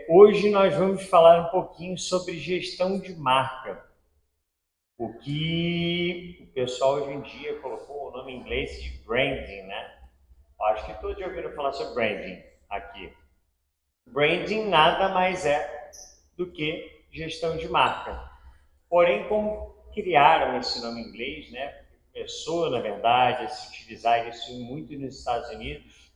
Hoje nós vamos falar um pouquinho sobre gestão de marca, o que o pessoal hoje em dia colocou o nome em inglês de branding, né? Acho que todos já ouviram falar sobre branding aqui. Branding nada mais é do que gestão de marca. Porém, como criaram esse nome em inglês, né? Começou, na verdade, a se utilizar isso muito nos Estados Unidos.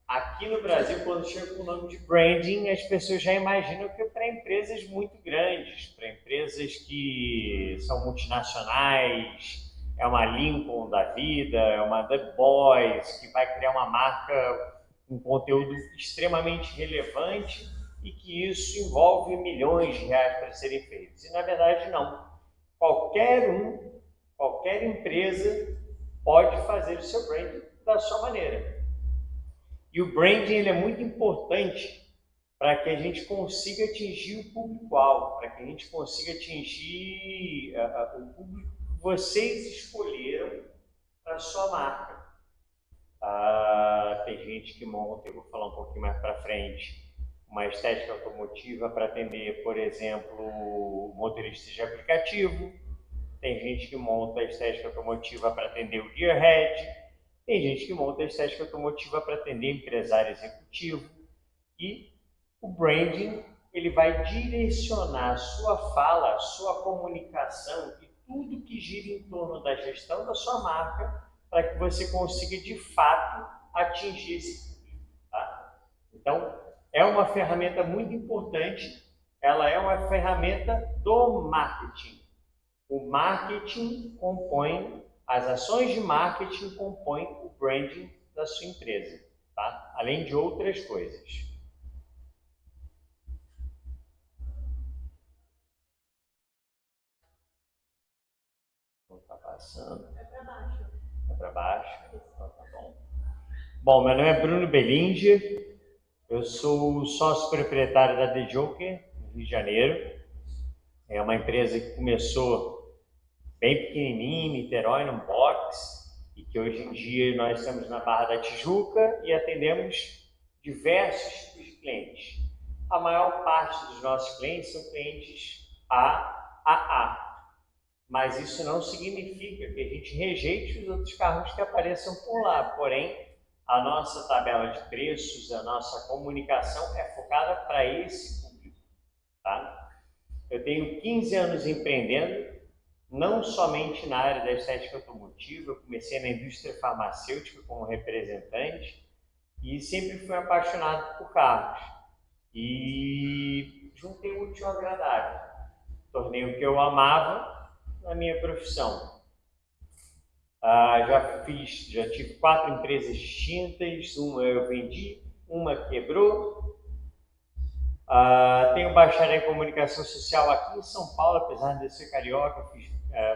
Aqui no Brasil, quando chega com o nome de branding, as pessoas já imaginam que é para empresas muito grandes, para empresas que são multinacionais, é uma Lincoln da vida, é uma The Boys, que vai criar uma marca com conteúdo extremamente relevante e que isso envolve milhões de reais para serem feitos. E na verdade não. Qualquer empresa pode fazer o seu branding da sua maneira. E o branding ele é muito importante para que a gente consiga atingir o público-alvo, para que a gente consiga atingir o público que vocês escolheram para a sua marca. Tem gente que monta, eu vou falar um pouquinho mais para frente, uma estética automotiva para atender, por exemplo, motoristas de aplicativo. Tem gente que monta a estética automotiva para atender o gearhead. Tem gente que monta a estética automotiva para atender empresário executivo. E o branding ele vai direcionar a sua fala, a sua comunicação e tudo que gira em torno da gestão da sua marca para que você consiga de fato atingir esse público. Tá? Então, é uma ferramenta muito importante, ela é uma ferramenta do marketing. O marketing compõe, as ações de marketing compõem o branding da sua empresa, tá? Além de outras coisas. Então, tá passando. É para baixo. Então, tá bom. Bom, meu nome é Bruno Belinger, eu sou sócio proprietário da The Joker, no Rio de Janeiro. É uma empresa que começou bem pequenininha, em Niterói, num box, e que hoje em dia nós estamos na Barra da Tijuca e atendemos diversos tipos de clientes. A maior parte dos nossos clientes são clientes AAA, mas isso não significa que a gente rejeite os outros carros que apareçam por lá, porém, a nossa tabela de preços, a nossa comunicação é focada para esse público. Tá? Eu tenho 15 anos empreendendo, não somente na área da estética automotiva, eu comecei na indústria farmacêutica como representante e sempre fui apaixonado por carros. E juntei o útil ao agradável. Tornei o que eu amava na minha profissão. Já tive 4 empresas distintas, uma eu vendi, uma quebrou. Tenho bacharel em comunicação social aqui em São Paulo, apesar de eu ser carioca,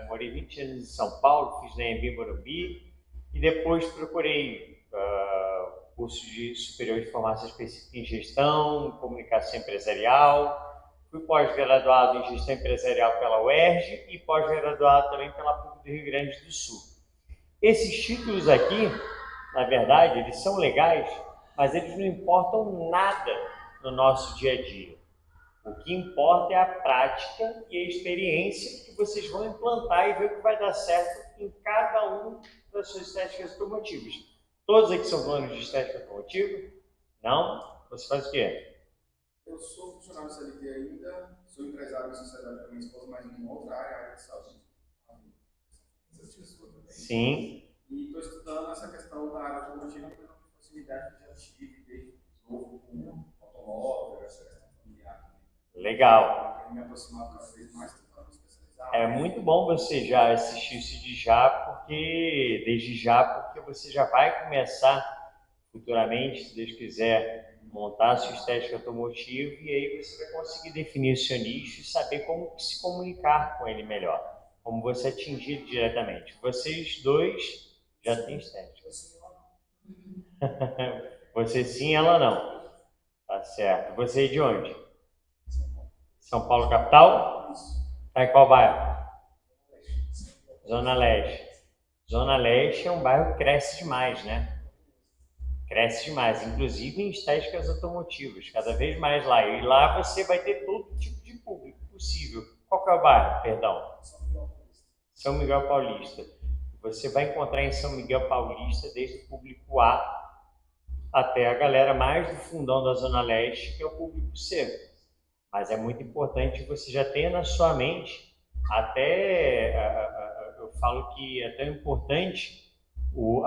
morei 20 anos em São Paulo, fiz na Embi Morumbi e depois procurei curso de superior de formação específica em gestão, comunicação empresarial, fui pós-graduado em gestão empresarial pela UERJ e pós-graduado também pela PUC do Rio Grande do Sul. Esses títulos aqui, na verdade, eles são legais, mas eles não importam nada no nosso dia a dia. O que importa é a prática e a experiência que vocês vão implantar e ver o que vai dar certo em cada um das suas estéticas automotivas. Todos aqui são donos de estética automotiva? Não? Você faz o quê? Eu sou funcionário CLT ainda, sou empresário de sociedade com a minha esposa, mas em uma outra área de saúde. Sim. E estou estudando essa questão da área automotiva, porque é uma proximidade que já tive desde novo com automóvel, essa questão familiar. Legal. Eu quero me aproximar cada vez mais, tentando me especializar. É muito bom você já assistir isso de já, desde já, porque você já vai começar futuramente, se Deus quiser, montar a sua estética automotiva e aí você vai conseguir definir o seu nicho e saber como se comunicar com ele melhor, como você atingir diretamente. Vocês dois já têm estética. Você sim, ela não. Tá certo. Você é de onde? São Paulo, capital? Tá em qual bairro? Zona Leste. Zona Leste é um bairro que cresce demais, né? Cresce demais, inclusive em estéticas automotivas, cada vez mais lá. E lá você vai ter todo tipo de público possível. Qual que é o bairro, perdão? São Miguel Paulista. Você vai encontrar em São Miguel Paulista desde o público A até a galera mais do fundão da Zona Leste, que é o público C. Mas é muito importante que você já tenha na sua mente, eu falo que é tão importante o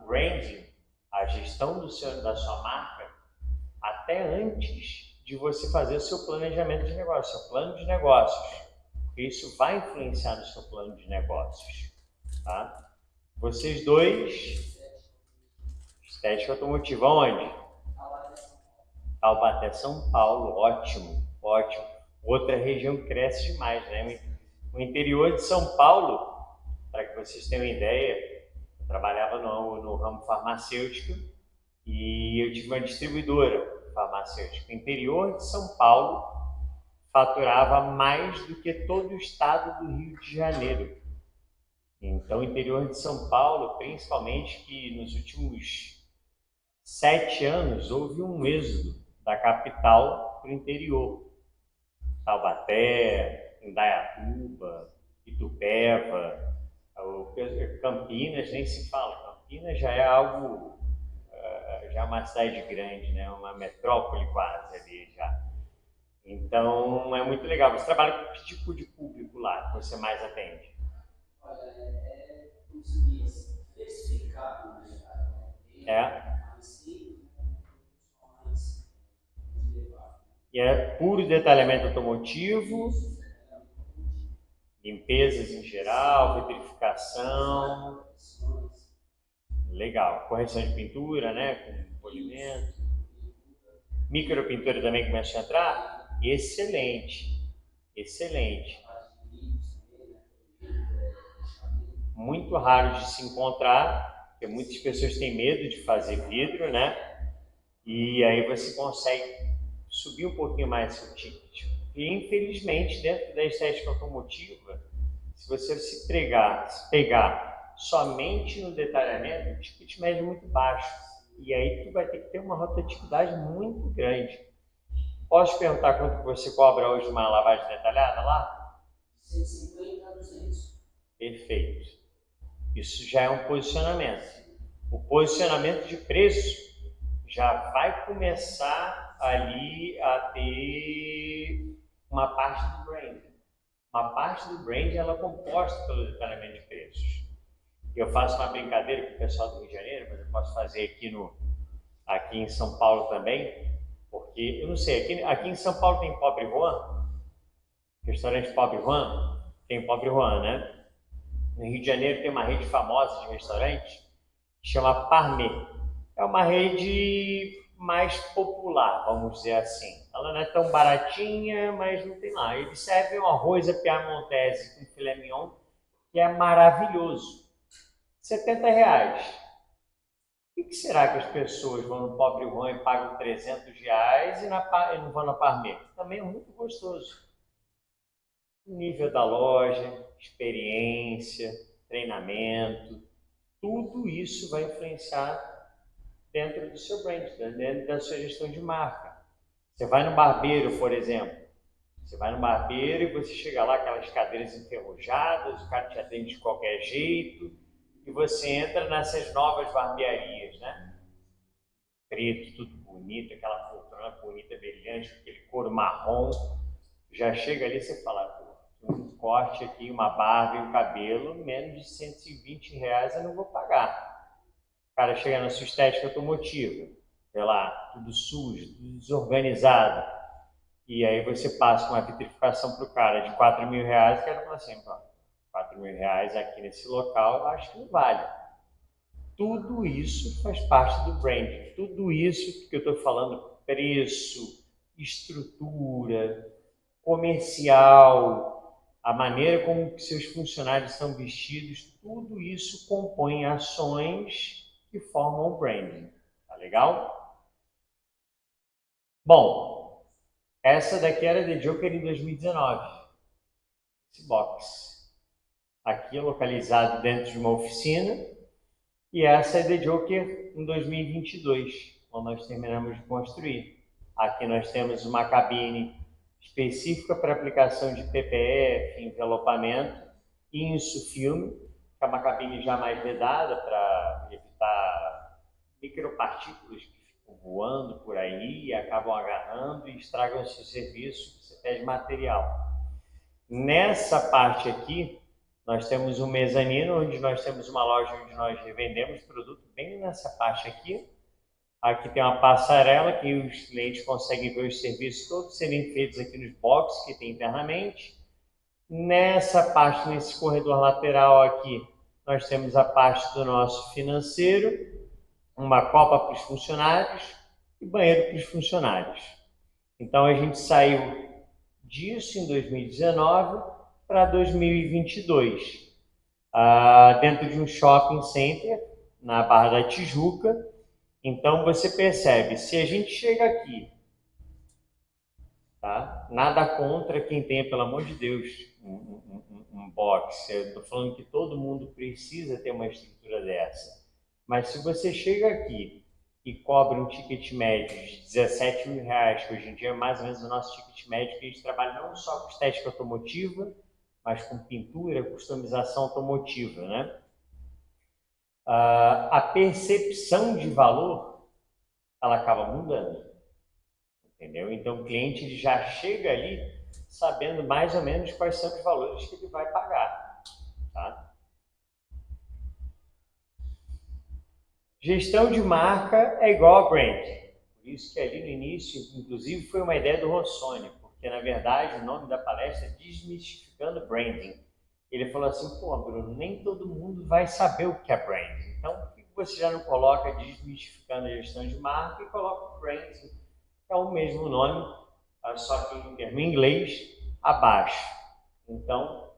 branding, a gestão da sua marca, até antes de você fazer o seu planejamento de negócio, seu plano de negócios. Porque isso vai influenciar no seu plano de negócios. Tá? Vocês dois, estética automotiva, onde? Taubaté, São Paulo, ótimo, ótimo. Outra região que cresce demais, né? O interior de São Paulo, para que vocês tenham uma ideia, eu trabalhava no ramo farmacêutico e eu tive uma distribuidora farmacêutica. O interior de São Paulo faturava mais do que todo o estado do Rio de Janeiro. Então, o interior de São Paulo, principalmente, que nos últimos 7 anos houve um êxodo da capital para o interior. Taubaté, Indaiatuba, Itupeva, Campinas nem se fala. Campinas já é algo, já é uma cidade grande, né? Uma metrópole quase ali já. Então é muito legal. Você trabalha com que tipo de público lá que você mais atende? Olha, conseguir especificar no mercado, E é puro detalhamento automotivo, limpezas em geral, vitrificação. Legal. Correção de pintura, né? Com polimento. Micropintura também começa a entrar? Excelente. Excelente. Muito raro de se encontrar, porque muitas pessoas têm medo de fazer vidro, né? E aí você consegue subir um pouquinho mais seu ticket. E infelizmente, dentro da estética automotiva, se você se pegar somente no detalhamento, o ticket médio é muito baixo. E aí tu vai ter que ter uma rotatividade muito grande. Posso perguntar quanto você cobra hoje uma lavagem detalhada lá? 150 a 200. Perfeito. Isso já é um posicionamento. O posicionamento de preço já vai começar ali a ter uma parte do brand. Uma parte do brand ela é composta pelo detalhamento de preços. Eu faço uma brincadeira com o pessoal do Rio de Janeiro, mas eu posso fazer aqui em São Paulo também, porque eu não sei, aqui em São Paulo tem Pobre Juan? Restaurante Pobre Juan? Tem Pobre Juan, né? No Rio de Janeiro tem uma rede famosa de restaurante que chama Parmê. É uma rede mais popular, vamos dizer assim. Ela não é tão baratinha, mas não tem lá. Eles servem um arroz à piamontese com filé mignon, que é maravilhoso. R$70. Por que será que as pessoas vão no Pobre Juan e pagam R$300 e não vão na Parmê? Também é muito gostoso. O nível da loja, experiência, treinamento, tudo isso vai influenciar dentro do seu brand, dentro da sua gestão de marca. Você vai no barbeiro, por exemplo. Você vai no barbeiro e você chega lá, aquelas cadeiras enferrujadas, o cara te atende de qualquer jeito, e você entra nessas novas barbearias, né? Preto, tudo bonito, aquela poltrona bonita, brilhante, aquele couro marrom. Já chega ali e você fala, um corte aqui, uma barba e um cabelo, menos de R$120 eu não vou pagar. O cara chega na sua estética automotiva, sei lá, tudo sujo, tudo desorganizado, e aí você passa uma vitrificação para o cara de R$4.000, o cara fala assim, R$4.000 aqui nesse local, eu acho que não vale. Tudo isso faz parte do branding, tudo isso que eu estou falando, preço, estrutura, comercial, a maneira como seus funcionários estão vestidos, tudo isso compõe ações que formam o branding. Tá legal? Bom, essa daqui era The Joker em 2019. Esse box. Aqui é localizado dentro de uma oficina. E essa é The Joker em 2022, quando nós terminamos de construir. Aqui nós temos uma cabine específica para aplicação de PPF, envelopamento e insufilme, que é uma cabine já mais vedada para evitar micropartículas que ficam voando por aí e acabam agarrando e estragam o seu serviço, você pede material. Nessa parte aqui, nós temos um mezanino, onde nós temos uma loja onde nós revendemos produto bem nessa parte aqui. Aqui tem uma passarela que os clientes conseguem ver os serviços todos serem feitos aqui nos boxes que tem internamente. Nessa parte, nesse corredor lateral aqui, nós temos a parte do nosso financeiro, uma copa para os funcionários e banheiro para os funcionários. Então a gente saiu disso em 2019 para 2022, dentro de um shopping center na Barra da Tijuca. Então você percebe, se a gente chega aqui, tá? Nada contra quem tenha, pelo amor de Deus, um box. Eu estou falando que todo mundo precisa ter uma estrutura dessa. Mas se você chega aqui e cobra um ticket médio de R$17 mil, que hoje em dia é mais ou menos o nosso ticket médio, que a gente trabalha não só com estética automotiva, mas com pintura, customização automotiva, né? A percepção de valor, ela acaba mudando, entendeu? Então o cliente ele já chega ali sabendo mais ou menos quais são os valores que ele vai pagar, tá? Gestão de marca é igual a brand. Por isso que ali no início, inclusive, foi uma ideia do Rossoni, porque na verdade o nome da palestra é Desmistificando Branding. Ele falou assim, pô, Bruno, nem todo mundo vai saber o que é branding. Então, por que você já não coloca Desmistificando a Gestão de Marca e coloca branding, que é o mesmo nome, só que em termo inglês, abaixo. Então,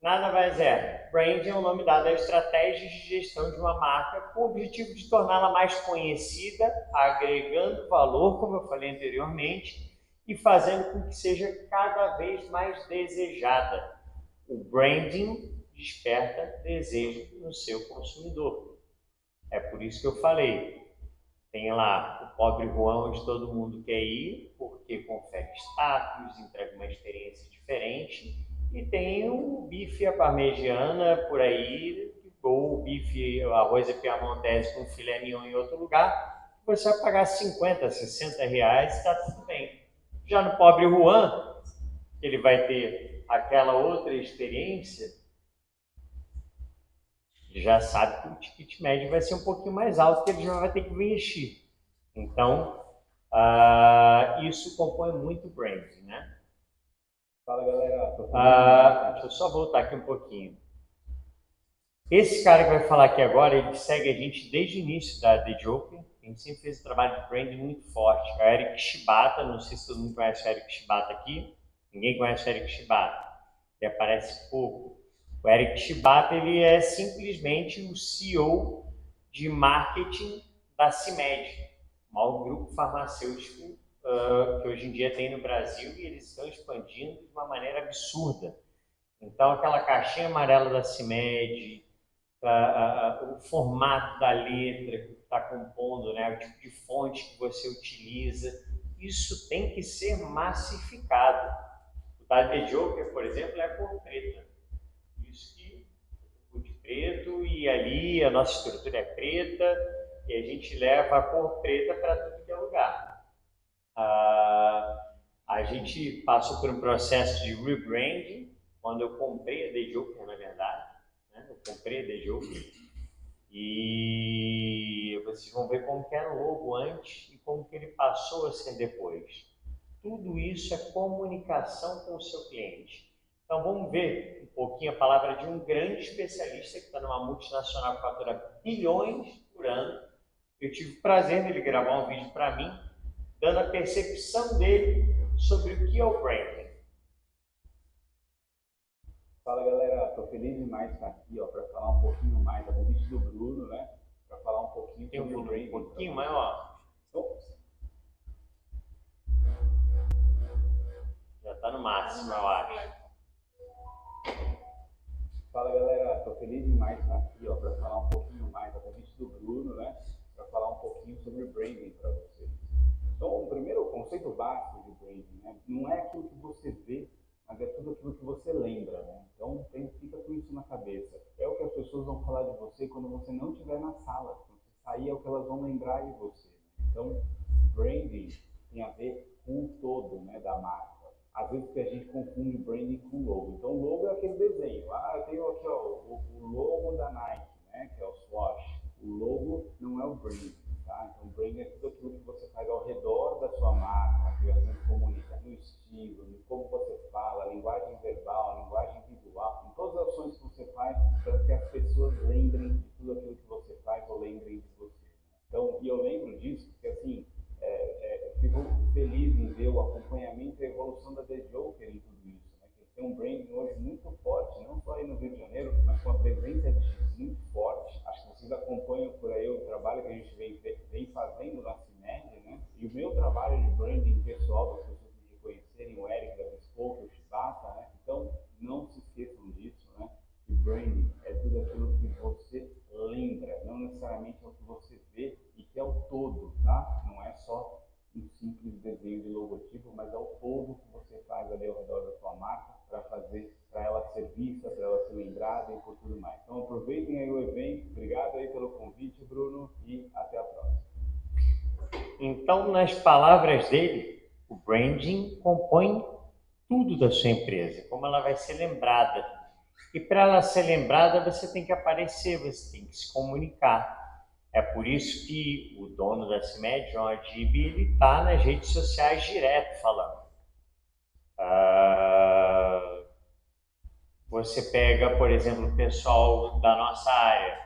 nada mais é. Brand é o nome dado à estratégia de gestão de uma marca com o objetivo de torná-la mais conhecida, agregando valor, como eu falei anteriormente, e fazendo com que seja cada vez mais desejada. O branding desperta desejo no seu consumidor. É por isso que eu falei. Tem lá o pobre Juan, onde todo mundo quer ir, porque confere status, entrega uma experiência diferente. E tem o bife à parmegiana por aí, ou o bife, o arroz à piamontese com filé mignon em outro lugar. Você vai pagar 50, 60 reais e está tudo bem. Já no pobre Juan, ele vai ter aquela outra experiência, ele já sabe que o ticket médio vai ser um pouquinho mais alto, que ele já vai ter que investir. Então, isso compõe muito o branding, né? Fala, galera. Deixa eu só voltar aqui um pouquinho. Esse cara que vai falar aqui agora, ele segue a gente desde o início da The Joker. A gente sempre fez um trabalho de branding muito forte. É o Eric Shibata, não sei se todo mundo conhece o Eric Shibata aqui. Ninguém conhece o Eric Shibata. Ele aparece pouco. O Eric Shibata, ele é simplesmente o CEO de marketing da CIMED, o maior grupo farmacêutico que hoje em dia tem no Brasil, e eles estão expandindo de uma maneira absurda. Então, aquela caixinha amarela da CIMED, o formato da letra que está compondo, né, o tipo de fonte que você utiliza, isso tem que ser massificado. O da The Joker, por exemplo, é a cor preta. Isso que o de preto, e ali a nossa estrutura é preta, e a gente leva a cor preta para tudo que é lugar. A gente passou por um processo de rebranding, quando eu comprei a The Joker, na verdade, né? Eu comprei a The Joker, e vocês vão ver como que era o logo antes e como que ele passou a ser depois. Tudo isso é comunicação com o seu cliente. Então vamos ver um pouquinho a palavra de um grande especialista que está numa multinacional que fatura bilhões por ano. Eu tive o prazer dele gravar um vídeo para mim, dando a percepção dele sobre o que é o branding. Fala, galera. Estou feliz demais de estar aqui, para falar um pouquinho mais do convite do Bruno, né? Para falar um pouquinho Tem sobre o branding. Um pouquinho maior. Já está no máximo, eu acho. Fala, galera. Estou feliz demais de estar aqui, para falar um pouquinho mais do convite do do Bruno, né, para falar um pouquinho sobre branding para vocês. Então, o primeiro conceito básico de branding, né, não é aquilo que você vê, mas é tudo aquilo que você lembra, né? Então, fica com isso na cabeça. É o que as pessoas vão falar de você quando você não estiver na sala. Quando você sair, é o que elas vão lembrar de você. Né? Então, branding tem a ver com o todo, né, da marca. Às vezes a gente confunde branding com logo. Então, o logo é aquele desenho. Ah, eu tenho aqui ó, o logo da Nike, né, que é o swoosh. O logo não é o branding. Tá? Então, branding é tudo aquilo que você faz ao redor da sua marca, que você comunica no estilo, no como você fala, linguagem verbal, linguagem visual, em todas as ações que você faz para que as pessoas lembrem de tudo aquilo que você faz ou lembrem de você. Então, e eu lembro disso porque, assim, fico feliz em ver o acompanhamento e a evolução da The Joker em tudo isso. Né? Que tem um branding hoje muito forte, não só aí no Rio de Janeiro, mas com a presença muito forte. Acho que vocês acompanham por aí o trabalho que a gente vem fazendo na CIMED, né? E o meu trabalho de branding pessoal, das pessoas me reconhecerem, o Eric da Bespoke, o Shibata, né? Então, não se esqueçam disso, né? Que branding é tudo aquilo que você lembra, não necessariamente é o que você vê e que é o todo, tá? Não é só um simples desenho de logotipo, mas é o todo que você faz ali ao redor da sua marca para ela ser vista, para ela ser lembrada e por tudo mais. Então aproveitem aí o evento, obrigado aí pelo convite, Bruno, e até a próxima. Então, nas palavras dele, o branding compõe tudo da sua empresa, como ela vai ser lembrada. E para ela ser lembrada, você tem que aparecer, você tem que se comunicar. É por isso que o dono da CIMED, João Adib, ele está nas redes sociais direto falando. Você pega, por exemplo, o pessoal da nossa área.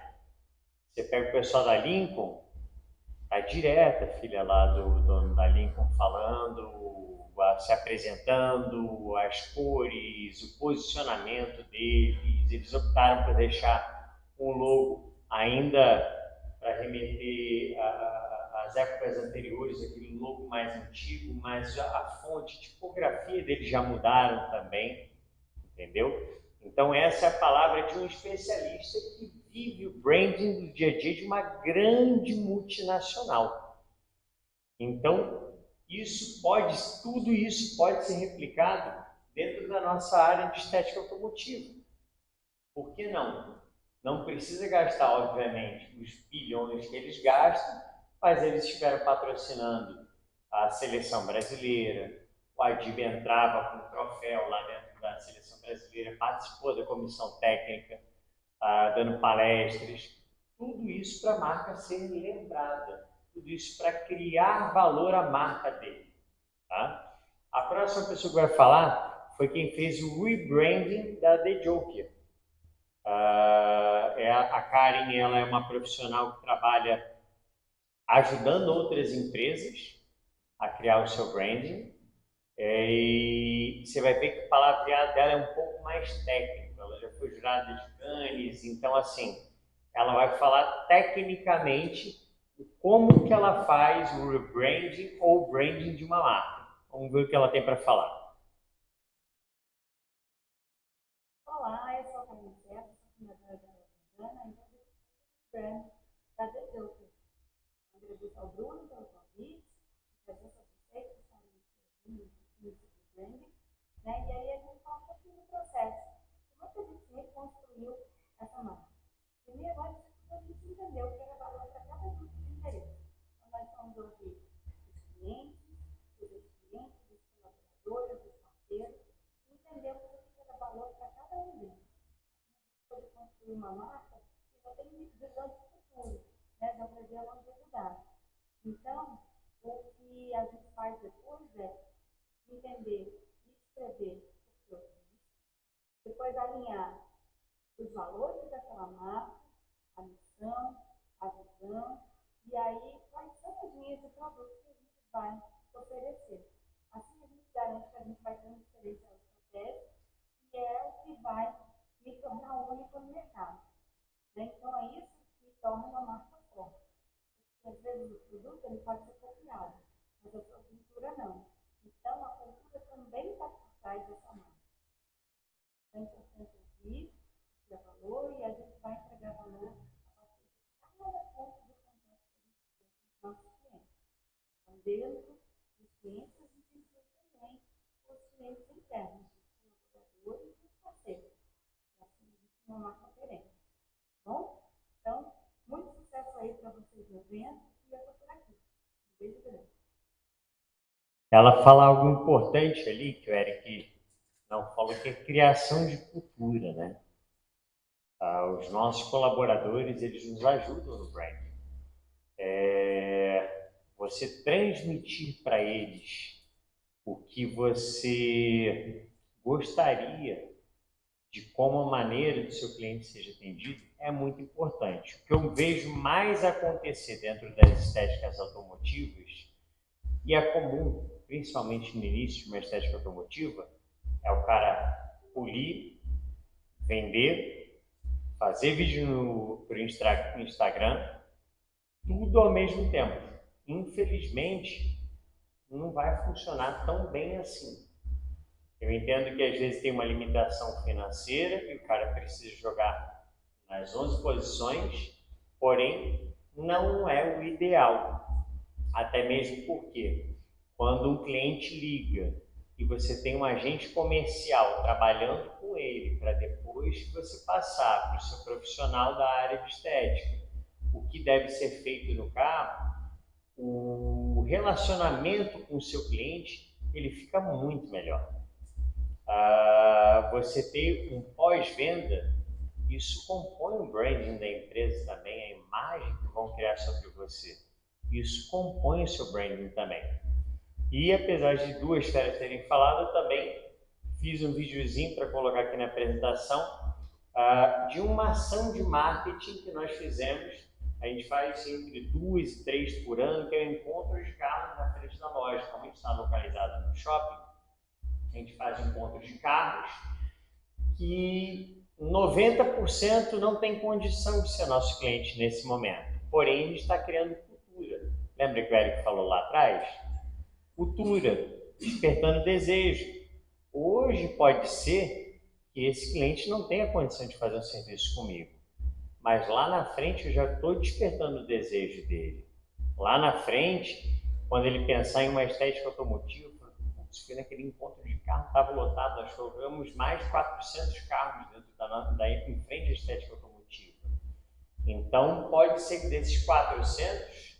Você pega o pessoal da Lincoln, tá direto a filha lá do dono da Lincoln falando, se apresentando, as cores, o posicionamento deles. Eles optaram por deixar um logo ainda para remeter às épocas anteriores, aquele logo mais antigo, mas a fonte, tipografia deles já mudaram também, entendeu? Então essa é a palavra de um especialista que vive o branding do dia a dia de uma grande multinacional. Então, tudo isso pode ser replicado dentro da nossa área de estética automotiva. Por que não? Não precisa gastar, obviamente, os bilhões que eles gastam, mas eles estiveram patrocinando a seleção brasileira, o Adib entrava com um troféu lá dentro da seleção brasileira, participou da comissão técnica, dando palestras, tudo isso para a marca ser lembrada, tudo isso para criar valor à marca dele. Tá? A próxima pessoa que vai falar foi quem fez o rebranding da The Joker. A Karen, ela é uma profissional que trabalha ajudando outras empresas a criar o seu branding. E você vai ver que o palavreado dela é um pouco mais técnico. Ela já foi jurada de Cannes, então assim, ela vai falar tecnicamente como que ela faz o rebranding ou o branding de uma marca. Vamos ver o que ela tem para falar. Olá, eu sou a Camila Serra, sou fundadora da Rosana, e sou brand da The Joker. Agradeço ao Bruno pelo convite, agradeço a vocês que estão no branding, né? E aí a gente fala um pouquinho do processo. Como é que a gente reconstruiu essa marca? Primeiro, a gente entendeu que era valor para cada grupo de interesse. Então, nós vamos ouvir os clientes, os colaboradores, os parceiros, e entendemos o que era valor para cada um deles. A gente pode construir uma marca que já tem visão de futuro, né? Já prevê a longevidade. Então, o que a gente faz depois é entender e escrever o que eu fiz, depois alinhar os valores daquela marca, a missão, a visão, e aí quais são as linhas de produtos que a gente vai oferecer. Assim a gente garante que a gente vai ter um diferencial estratégico, que é o que vai me tornar único no mercado. Então é isso que torna uma marca forte. Porque às vezes o produto ele pode ser copiado, mas a sua cultura não. Então a cultura também está por trás dessa marca. É importante ouvir, ter valor, e a gente vai entregar valor a partir de cada ponto dentro dos clientes, a gente inclui também os clientes internos, os colaboradores e os parceiros. Assim, existe uma marca perene. Bom? Então, muito sucesso aí para vocês no evento e eu estou por aqui. Um beijo grande. Ela fala algo importante ali, que o Eric não falou, que é criação de cultura, né? Os nossos colaboradores, eles nos ajudam no branding. Você transmitir para eles o que você gostaria de como a maneira do seu cliente seja atendido é muito importante. O que eu vejo mais acontecer dentro das estéticas automotivas, e é comum, principalmente no início de uma estética automotiva, é o cara polir, vender, fazer vídeo pro Instagram, tudo ao mesmo tempo. Infelizmente, não vai funcionar tão bem assim. Eu entendo que às vezes tem uma limitação financeira e o cara precisa jogar nas 11 posições, porém não é o ideal. Até mesmo porque quando um cliente liga e você tem um agente comercial trabalhando com ele para depois você passar para o seu profissional da área de estética, o que deve ser feito no carro, o relacionamento com o seu cliente ele fica muito melhor. Você ter um pós-venda, isso compõe o branding da empresa também, a imagem que vão criar sobre você. Isso compõe o seu branding também. E apesar de duas feras terem falado, eu também fiz um videozinho para colocar aqui na apresentação de uma ação de marketing que nós fizemos. A gente faz entre 2 e 3 por ano, que é o encontro de carros na frente da loja. Como a gente está localizado no shopping, a gente faz encontros de carros que 90% não tem condição de ser nosso cliente nesse momento. Porém, ele está criando cultura. Lembra que o Eric falou lá atrás? Cultura, despertando desejo. Hoje pode ser que esse cliente não tenha condição de fazer um serviço comigo, mas lá na frente eu já estou despertando o desejo dele. Lá na frente, quando ele pensar em uma estética automotiva, fui naquele encontro de carro, estava lotado, nós colocamos mais de 400 carros dentro em frente à estética automotiva. Então, pode ser que desses 400,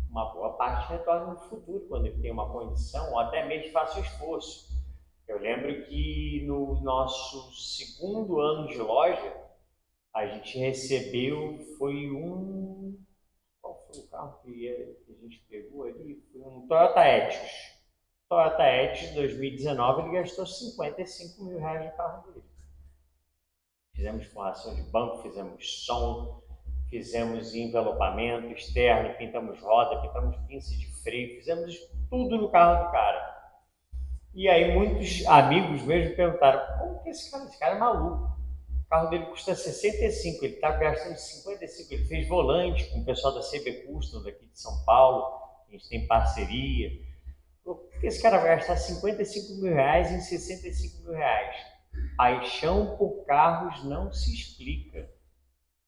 uma boa parte retorne no futuro, quando ele tem uma condição, ou até mesmo faça o esforço. Eu lembro que no nosso segundo ano de loja, a gente recebeu, qual foi o carro que a gente pegou ali? Foi um Toyota Etios. Toyota Etios 2019, ele gastou 55 mil reais no carro dele. Fizemos forração de banco, fizemos som, fizemos envelopamento externo, pintamos roda, pintamos pinça de freio, fizemos tudo no carro do cara. E aí muitos amigos mesmo perguntaram, como que esse cara é maluco? O carro dele custa 65, ele está gastando 55, ele fez volante com o pessoal da CB Custom daqui de São Paulo, a gente tem parceria. Por que esse cara vai gastar 55 mil reais em 65 mil reais? Paixão por carros não se explica.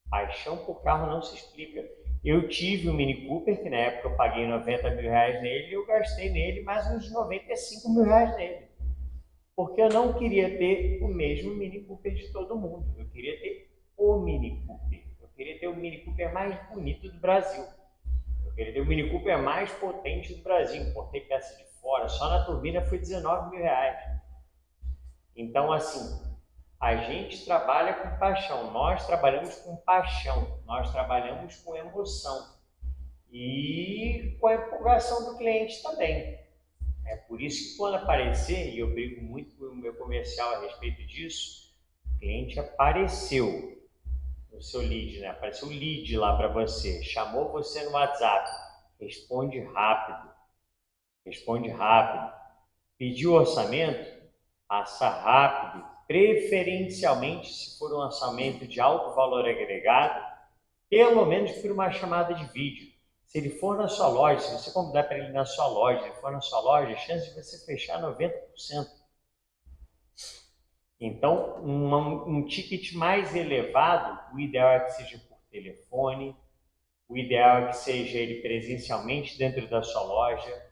Paixão por carro não se explica. Eu tive um Mini Cooper, que na época eu paguei 90 mil reais nele, e eu gastei nele mais uns 95 mil reais nele. Porque eu não queria ter o mesmo Mini Cooper de todo mundo. Eu queria ter o Mini Cooper. Eu queria ter o Mini Cooper mais bonito do Brasil. Eu queria ter o Mini Cooper mais potente do Brasil. Importei peça de fora, só na turbina foi 19 mil reais. Então, assim, a gente trabalha com paixão, nós trabalhamos com paixão, nós trabalhamos com emoção e com a empolgação do cliente também. É por isso que quando aparecer, e eu brigo muito com o meu comercial a respeito disso, o cliente apareceu no seu lead, né? Apareceu o lead lá para você, chamou você no WhatsApp, responde rápido, pediu orçamento, passa rápido, preferencialmente se for um orçamento de alto valor agregado, pelo menos por uma chamada de vídeo. Se ele for na sua loja, se você convidar para ele na sua loja, se ele for na sua loja, a chance de você fechar 90%. Então, um ticket mais elevado, o ideal é que seja por telefone, o ideal é que seja ele presencialmente dentro da sua loja,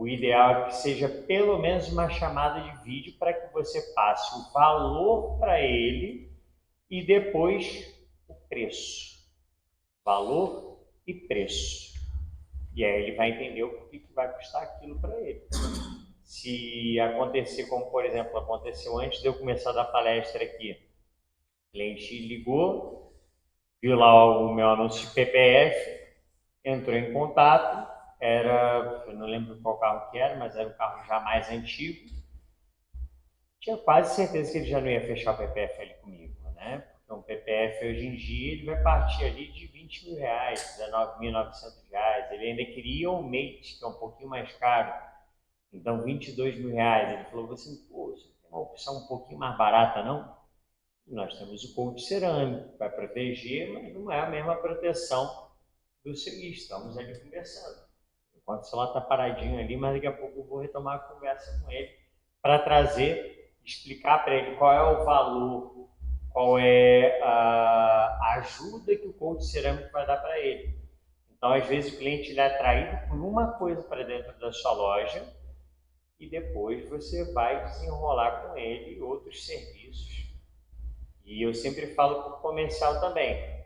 o ideal é que seja pelo menos uma chamada de vídeo para que você passe o valor para ele e depois o preço. Valor e preço. E aí ele vai entender o porquê que vai custar aquilo para ele. Se acontecer, como por exemplo aconteceu antes de eu começar a dar palestra aqui, o cliente ligou, viu lá o meu anúncio de PPF, entrou em contato, eu não lembro qual carro que era, mas era um carro já mais antigo. Tinha quase certeza que ele já não ia fechar o PPF ali comigo, né? Porque um PPF hoje em dia ele vai partir ali de R$20 mil, R$19.900. Ele ainda queria um Mate, que é um pouquinho mais caro, então R$22 mil. Ele falou assim, pô, você tem uma opção um pouquinho mais barata, não? Nós temos o couro cerâmico, vai proteger, mas não é a mesma proteção do serviço. Estamos ali conversando. Enquanto o celular está paradinho ali, mas daqui a pouco eu vou retomar a conversa com ele para explicar para ele qual é o valor, qual é a ajuda que o coach cerâmico vai dar para ele. Então, às vezes, o cliente ele é atraído por uma coisa para dentro da sua loja e depois você vai desenrolar com ele outros serviços. E eu sempre falo para o comercial também.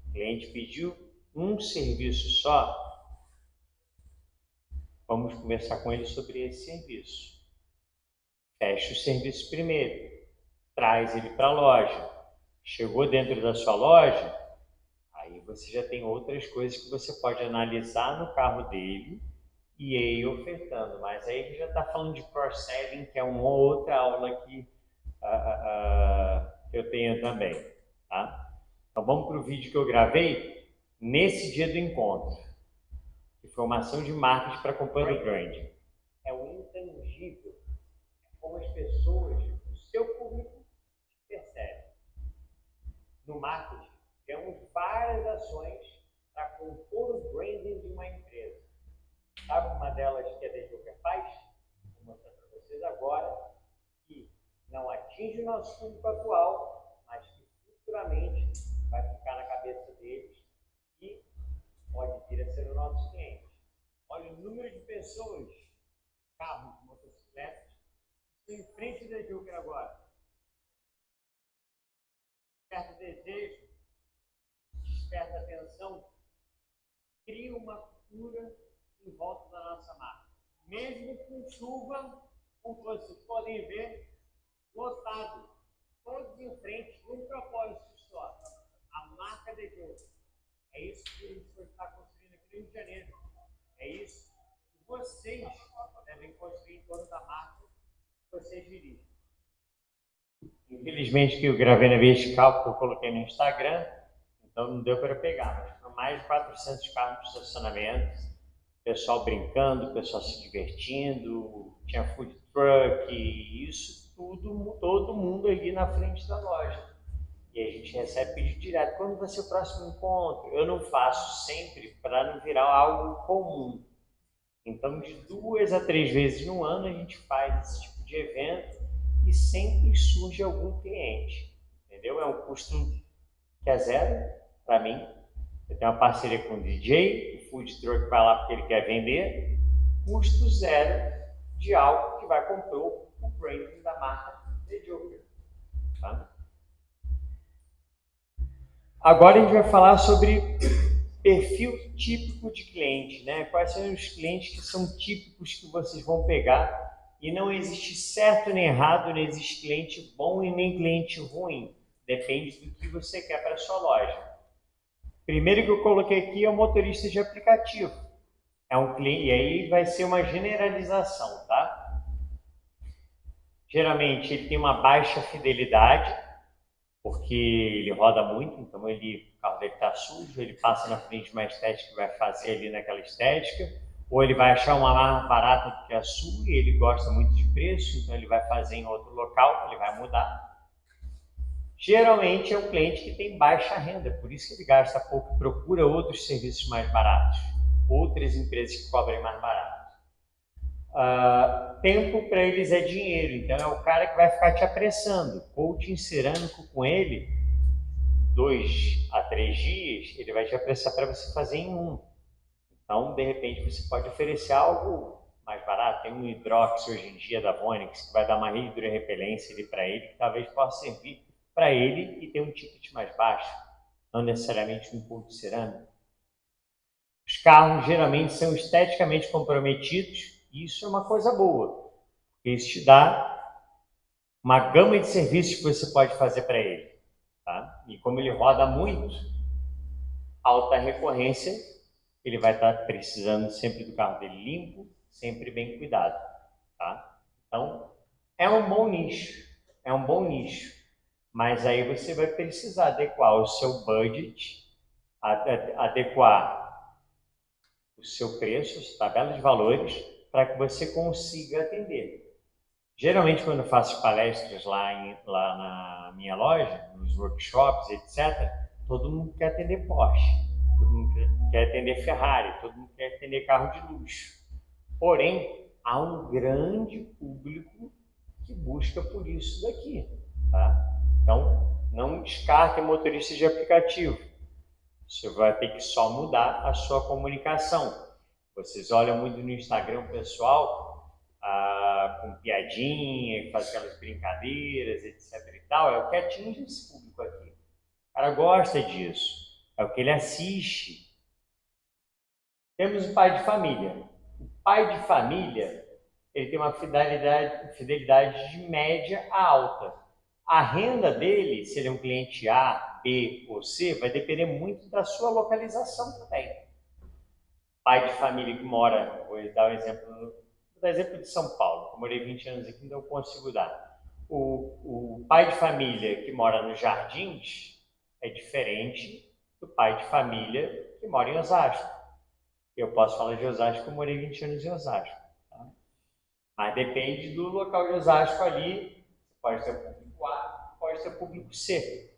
O cliente pediu um serviço só, vamos conversar com ele sobre esse serviço. Fecha o serviço primeiro, traz ele para a loja. Chegou dentro da sua loja, aí você já tem outras coisas que você pode analisar no carro dele e ir ofertando. Mas aí ele já está falando de cross-selling, que é uma outra aula que eu tenho também. Tá? Então vamos para o vídeo que eu gravei nesse dia do encontro. Informação de marketing para companhia grande. É o intangível. É como as pessoas, o seu público, percebem. No marketing, temos várias ações para compor o branding de uma empresa. Sabe uma delas que a The Joker faz? Vou mostrar para vocês agora, que não atinge o nosso público atual, mas que futuramente vai ficar na cabeça deles e pode vir a ser o nosso cliente. Olha o número de pessoas, carros, motocicletas, que estão em frente da Joker agora. Desperta desejo, desperta atenção, cria uma cultura em volta da nossa marca. Mesmo com chuva, como vocês podem ver, lotado, todos em frente, um propósito só, a marca da Joker. É isso que a gente está construindo aqui no Rio de Janeiro. É isso que vocês devem construir em torno da marca que vocês dirigem. Infelizmente que eu gravei na vertical porque eu coloquei no Instagram, então não deu para pegar, mas foram mais de 400 carros de estacionamento, pessoal brincando, pessoal se divertindo, tinha food truck, isso tudo, todo mundo ali na frente da loja. E a gente recebe pedido direto. Quando vai ser o próximo encontro? Eu não faço sempre para não virar algo comum. Então, de 2 a 3 vezes no ano, a gente faz esse tipo de evento e sempre surge algum cliente. Entendeu? É um custo que é zero para mim. Eu tenho uma parceria com o DJ, o food truck vai lá porque ele quer vender. Custo zero de algo que vai comprar o branding da marca The Joker. Tá? Agora a gente vai falar sobre perfil típico de cliente, né? Quais são os clientes que são típicos que vocês vão pegar e não existe certo nem errado, não existe cliente bom e nem cliente ruim. Depende do que você quer para a sua loja. Primeiro que eu coloquei aqui é o motorista de aplicativo. É um cliente, e aí vai ser uma generalização, tá? Geralmente ele tem uma baixa fidelidade, porque ele roda muito, então o carro dele está sujo, ele passa na frente de uma estética que vai fazer ali naquela estética, ou ele vai achar uma mais barata do que a sua e ele gosta muito de preço, então ele vai fazer em outro local, ele vai mudar. Geralmente é um cliente que tem baixa renda, por isso que ele gasta pouco e procura outros serviços mais baratos, outras empresas que cobrem mais barato. Tempo para eles é dinheiro, então é o cara que vai ficar te apressando. Coaching cerâmico com ele, 2 a 3 dias, ele vai te apressar para você fazer em 1. Então, de repente, você pode oferecer algo mais barato, tem um hidrox hoje em dia da Vonix que vai dar uma hidrorrepelência ali para ele, que talvez possa servir para ele e ter um ticket mais baixo, não necessariamente um pouco de cerâmica. Os carros geralmente são esteticamente comprometidos e isso é uma coisa boa, porque isso te dá uma gama de serviços que você pode fazer para ele. Tá? E como ele roda muito, alta recorrência, ele vai estar precisando sempre do carro dele limpo, sempre bem cuidado. Tá? Então, é um bom nicho, mas aí você vai precisar adequar o seu budget, adequar o seu preço, sua tabela de valores, para que você consiga atender. Geralmente, quando eu faço palestras lá na minha loja, nos workshops, etc., todo mundo quer atender Porsche, todo mundo quer atender Ferrari, todo mundo quer atender carro de luxo. Porém, há um grande público que busca por isso daqui. Tá? Então, não descarte motoristas de aplicativo. Você vai ter que só mudar a sua comunicação. Vocês olham muito no Instagram pessoal, com piadinha, faz aquelas brincadeiras, etc e tal, é o que atinge esse público aqui. O cara gosta disso, é o que ele assiste. Temos o pai de família. O pai de família, ele tem uma fidelidade de média a alta. A renda dele, se ele é um cliente A, B ou C, vai depender muito da sua localização também. Pai de família que mora, vou dar um exemplo de São Paulo, eu morei 20 anos aqui, então eu consigo dar. O pai de família que mora nos Jardins é diferente do pai de família que mora em Osasco. Eu posso falar de Osasco porque eu morei 20 anos em Osasco. Tá? Mas depende do local de Osasco ali, pode ser o público A, pode ser o público C.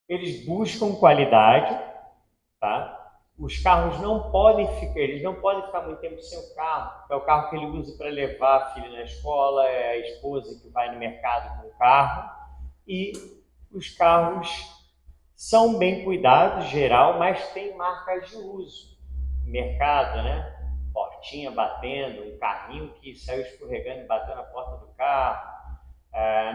Eles buscam qualidade, tá? Os carros não podem ficar muito tempo sem o carro. É o carro que ele usa para levar a filha na escola, é a esposa que vai no mercado com o carro. E os carros são bem cuidados, geral, mas tem marcas de uso. Mercado, né? Portinha batendo, um carrinho que saiu escorregando e bateu na porta do carro.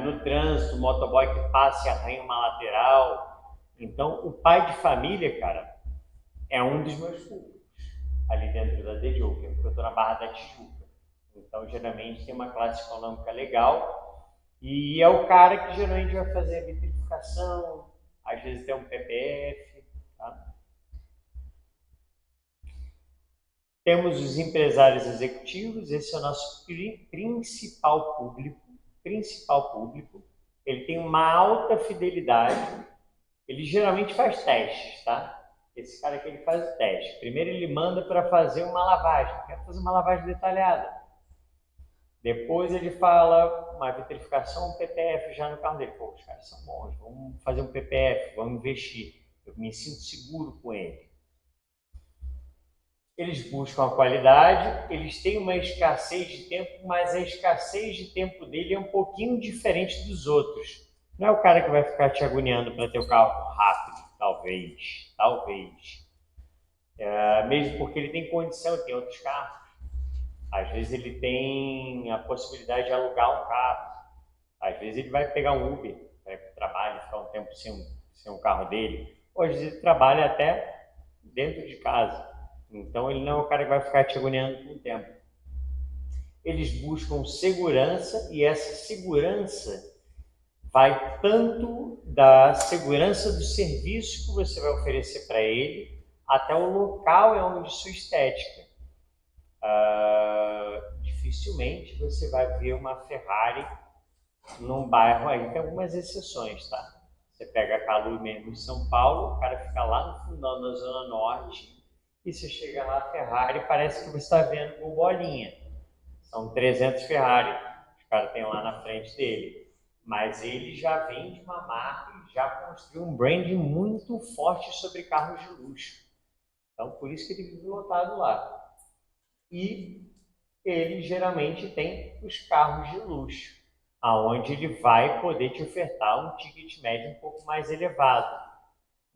No trânsito, o motoboy que passa e arranha uma lateral. Então, o pai de família, cara, é um dos meus públicos ali dentro da The Joker, porque eu estou na Barra da Tijuca. Então, geralmente, tem uma classe econômica legal e é o cara que geralmente vai fazer a vitrificação, às vezes tem um PPF. Tá? Temos os empresários executivos, esse é o nosso principal público. Ele tem uma alta fidelidade, ele geralmente faz testes, tá? Esse cara aqui, ele faz o teste. Primeiro ele manda para fazer uma lavagem, quer fazer uma lavagem detalhada. Depois ele fala uma vitrificação, um PPF já no carro dele. Pô, os caras são bons, vamos fazer um PPF, vamos investir. Eu me sinto seguro com ele. Eles buscam a qualidade, eles têm uma escassez de tempo, mas a escassez de tempo dele é um pouquinho diferente dos outros. Não é o cara que vai ficar te agoniando para ter o carro rápido, talvez. Mesmo porque ele tem condição, tem outros carros. Às vezes ele tem a possibilidade de alugar um carro. Às vezes ele vai pegar um Uber para ir para o trabalho, ficar um tempo sem o carro dele. Ou às vezes ele trabalha até dentro de casa. Então, ele não é o cara que vai ficar te agoniando por um tempo. Eles buscam segurança e essa segurança vai tanto da segurança do serviço que você vai oferecer para ele até o local onde sua estética. Dificilmente você vai ver uma Ferrari num bairro aí, tem algumas exceções, tá? Você pega a Calu mesmo em São Paulo, o cara fica lá no fundão da Zona Norte, e você chega lá, a Ferrari, parece que você está vendo com bolinha. São 300 Ferrari, os caras têm lá na frente dele. Mas ele já vem de uma marca e já construiu um branding muito forte sobre carros de luxo. Então, por isso que ele vive lotado lá. E ele geralmente tem os carros de luxo, aonde ele vai poder te ofertar um ticket médio um pouco mais elevado.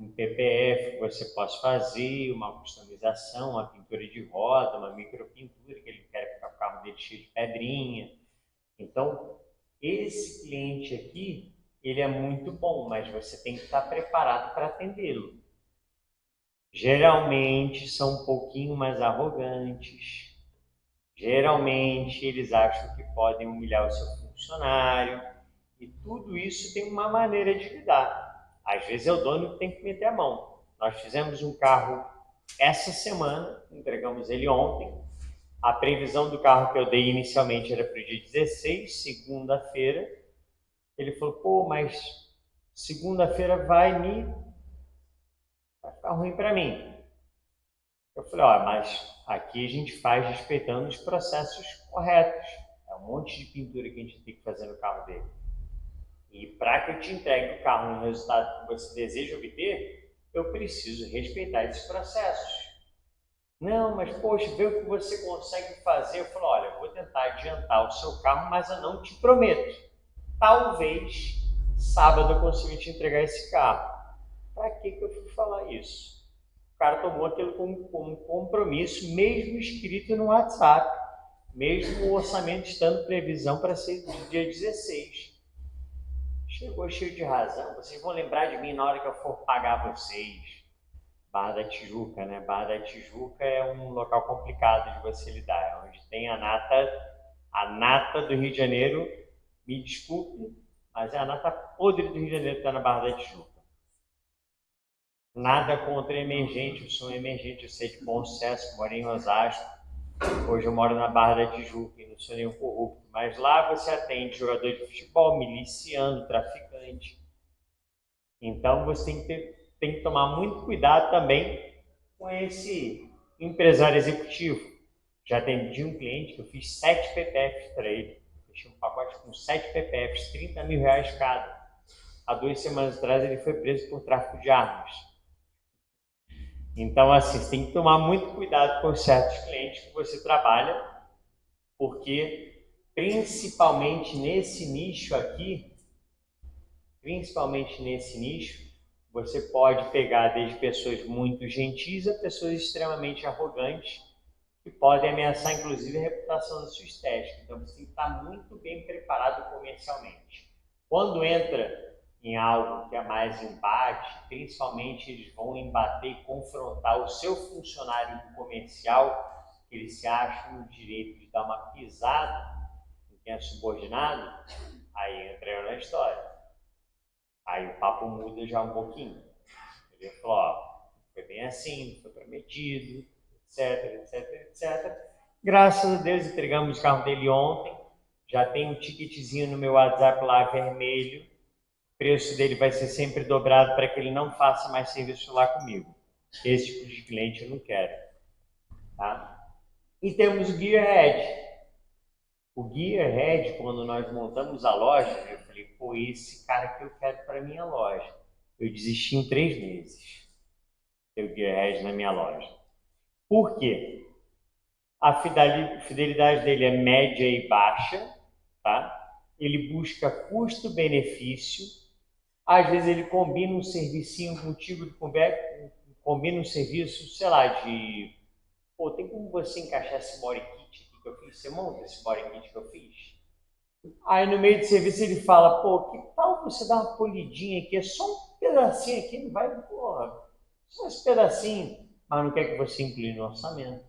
um PPF que você possa fazer, uma customização, uma pintura de roda, uma micropintura, que ele quer ficar com o carro dele cheio de pedrinha. Então, esse cliente aqui, ele é muito bom, mas você tem que estar preparado para atendê-lo. Geralmente são um pouquinho mais arrogantes. Geralmente eles acham que podem humilhar o seu funcionário. E tudo isso tem uma maneira de lidar. Às vezes é o dono que tem que meter a mão. Nós fizemos um carro essa semana, entregamos ele ontem. A previsão do carro que eu dei inicialmente era para o dia 16, segunda-feira. Ele falou, pô, mas segunda-feira vai ficar ruim para mim. Eu falei, ó, mas aqui a gente faz respeitando os processos corretos. É um monte de pintura que a gente tem que fazer no carro dele. E para que eu te entregue o carro no resultado que você deseja obter, eu preciso respeitar esses processos. Não, mas poxa, vê o que você consegue fazer. Eu falo, olha, eu vou tentar adiantar o seu carro, mas eu não te prometo. Talvez sábado eu consiga te entregar esse carro. Para que eu fui falar isso? O cara tomou aquilo como compromisso, mesmo escrito no WhatsApp, mesmo o orçamento estando previsão para ser do dia 16. Chegou cheio de razão, vocês vão lembrar de mim na hora que eu for pagar vocês. Barra da Tijuca, né? Barra da Tijuca é um local complicado de você lidar, onde tem a nata do Rio de Janeiro, me desculpe, mas é a nata podre do Rio de Janeiro que está na Barra da Tijuca. Nada contra emergente, eu sou um emergente, eu sei de bom sucesso, moro em Osasco. Hoje eu moro na Barra da Tijuca e não sou nenhum corrupto, mas lá você atende jogador de futebol, miliciano, traficante. Então você tem que tomar muito cuidado também com esse empresário executivo. Já atendi um cliente que eu fiz 7 PPFs para ele. Fechei um pacote com 7 PPFs, R$30 mil cada. Há 2 semanas atrás ele foi preso por tráfico de armas. Então, assim, você tem que tomar muito cuidado com certos clientes que você trabalha, porque principalmente nesse nicho aqui, você pode pegar desde pessoas muito gentis a pessoas extremamente arrogantes, que podem ameaçar inclusive a reputação da sua estética. Então, você tem que estar muito bem preparado comercialmente. Quando entra em algo que é mais embate, principalmente eles vão embater e confrontar o seu funcionário comercial, que eles se acham no direito de dar uma pisada em quem é subordinado, aí entra eu na história. Aí o papo muda já um pouquinho. Ele falou, ó, foi bem assim, foi prometido, etc. Graças a Deus entregamos o carro dele ontem, já tem um ticketzinho no meu WhatsApp lá vermelho, o preço dele vai ser sempre dobrado para que ele não faça mais serviço lá comigo. Esse tipo de cliente eu não quero. Tá? E temos o Gearhead. O Gearhead, quando nós montamos a loja, eu falei, pô, esse cara que eu quero para minha loja. Eu desisti em 3 meses. Ter o Gearhead na minha loja. Por quê? A fidelidade dele é média e baixa, tá? Ele busca custo-benefício. Às vezes ele combina um servicinho contigo, combina um serviço, sei lá, de... Pô, tem como você encaixar esse body kit aqui que eu fiz? Você monta esse body kit que eu fiz? Aí no meio do serviço ele fala, pô, que tal você dar uma polidinha aqui? É só um pedacinho aqui, não vai, porra, só esse pedacinho. Mas não quer que você inclua no orçamento.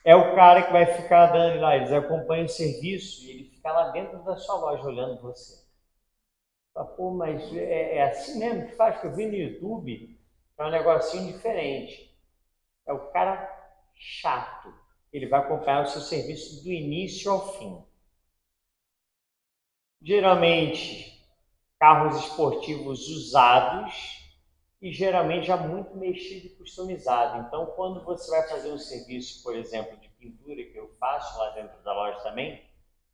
É o cara que vai ficar dando lá, eles acompanham o serviço e ele fica lá dentro da sua loja olhando você. Fala, pô, mas é assim mesmo que faz, que eu vi no YouTube, é um negocinho diferente. É o cara chato. Ele vai acompanhar o seu serviço do início ao fim. Geralmente, carros esportivos usados e geralmente já muito mexido e customizado. Então, quando você vai fazer um serviço, por exemplo, de pintura, que eu faço lá dentro da loja também,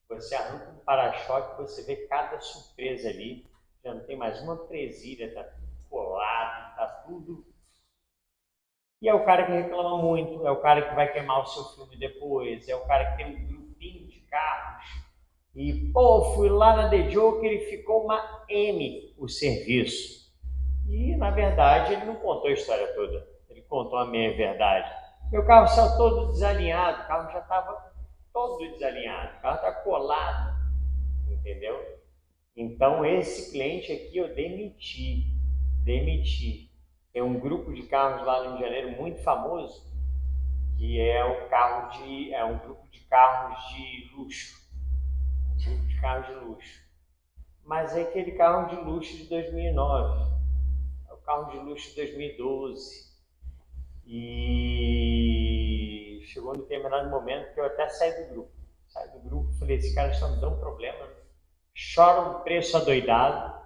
você arranca um para-choque, você vê cada surpresa ali, já não tem mais uma presilha, tá tudo colado, tá tudo... E é o cara que reclama muito, é o cara que vai queimar o seu filme depois, é o cara que tem um grupinho de carros e, pô, fui lá na The Joker e ficou uma M o serviço. E, na verdade, ele não contou a história toda. Ele contou a meia verdade. Meu carro saiu todo desalinhado, o carro já estava todo desalinhado, o carro está colado, entendeu? Então, esse cliente aqui eu demiti. Tem um grupo de carros lá no Rio de Janeiro muito famoso, que é um grupo de carros de luxo. Um grupo de carros de luxo. Mas é aquele carro de luxo de 2009. É o carro de luxo de 2012. E chegou um determinado momento que eu até saí do grupo. Falei, esses caras estão me dando problema. Choram preço adoidado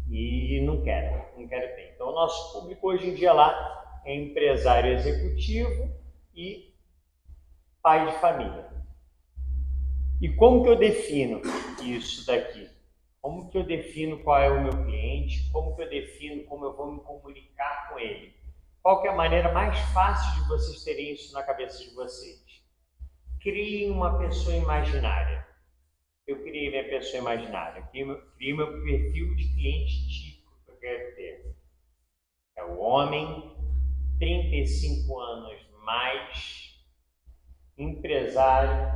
e não quero ter. Então, o nosso público hoje em dia lá é empresário executivo e pai de família. E como que eu defino isso daqui? Como que eu defino qual é o meu cliente? Como que eu defino como eu vou me comunicar com ele? Qual que é a maneira mais fácil de vocês terem isso na cabeça de vocês? Criem uma pessoa imaginária. Eu criei minha pessoa imaginária. Criei meu perfil de cliente típico que eu quero ter. É o homem, 35 anos mais, empresário,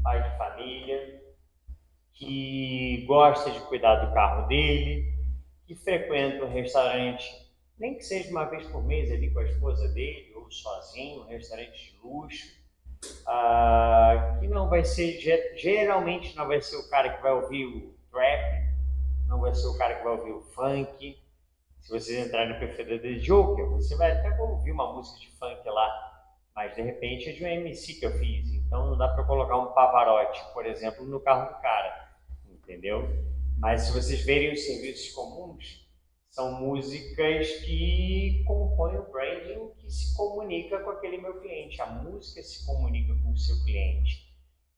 pai de família, que gosta de cuidar do carro dele, que frequenta um restaurante, nem que seja uma vez por mês ali com a esposa dele, ou sozinho, um restaurante de luxo, que não vai ser, geralmente não vai ser o cara que vai ouvir o trap, não vai ser o cara que vai ouvir o funk. Se vocês entrarem no perfil da The Joker, você vai até ouvir uma música de funk lá, mas de repente é de um MC que eu fiz, então não dá para colocar um Pavarotti, por exemplo, no carro do cara, entendeu? Mas se vocês verem os serviços comuns, são músicas que compõem o branding que se comunica com aquele meu cliente. A música se comunica com o seu cliente.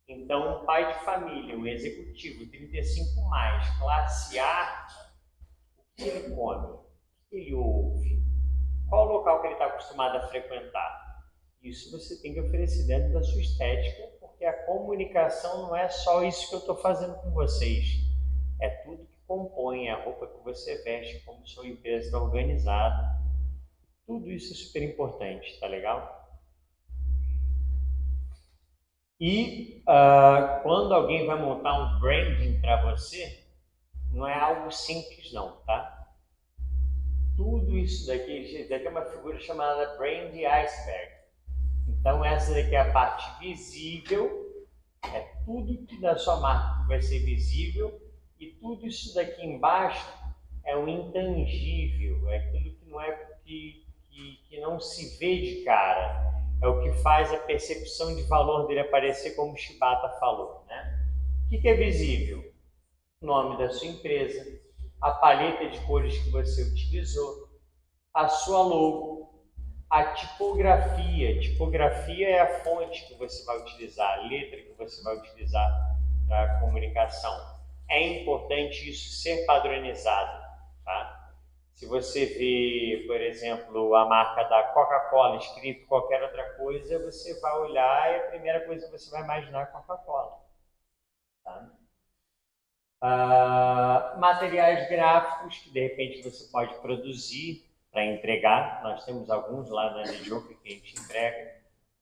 Então, um pai de família, um executivo, 35 mais, classe A, o que ele come? O que ele ouve? Qual o local que ele está acostumado a frequentar? Isso você tem que oferecer dentro da sua estética, porque a comunicação não é só isso que eu estou fazendo com vocês. É tudo que compõe a roupa que você veste, como sua empresa está organizada. Tudo isso é super importante, tá legal? E quando alguém vai montar um branding para você, não é algo simples não, tá? Tudo isso daqui é uma figura chamada brand iceberg. Então essa daqui é a parte visível, é tudo que da sua marca vai ser visível, e tudo isso daqui embaixo é o intangível, é aquilo que não que não se vê de cara, é o que faz a percepção de valor dele aparecer, como o Shibata falou, né? O que é visível? O nome da sua empresa, a paleta de cores que você utilizou, a sua logo, a tipografia. Tipografia é a fonte que você vai utilizar, a letra que você vai utilizar para a comunicação. É importante isso ser padronizado, tá? Se você vê, por exemplo, a marca da Coca-Cola escrito qualquer outra coisa, você vai olhar e a primeira coisa que você vai imaginar é Coca-Cola. Tá? Materiais gráficos que de repente você pode produzir para entregar. Nós temos alguns lá na The Joker que a gente entrega.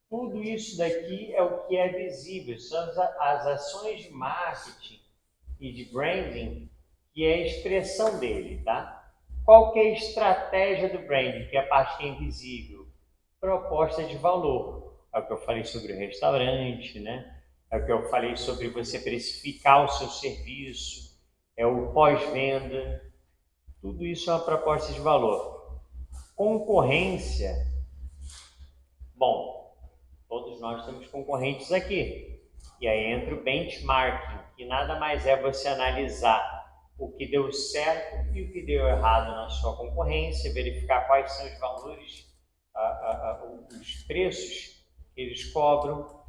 Tudo isso daqui é o que é visível, são as ações de marketing e de branding, que é a expressão dele, tá? Qual que é a estratégia do branding, que é a parte que é invisível? Proposta de valor. É o que eu falei sobre o restaurante, né? É o que eu falei sobre você precificar o seu serviço, é o pós-venda. Tudo isso é uma proposta de valor. Concorrência. Bom, todos nós temos concorrentes aqui. E aí entra o benchmarking, que nada mais é você analisar o que deu certo e o que deu errado na sua concorrência, verificar quais são os valores, os preços que eles cobram,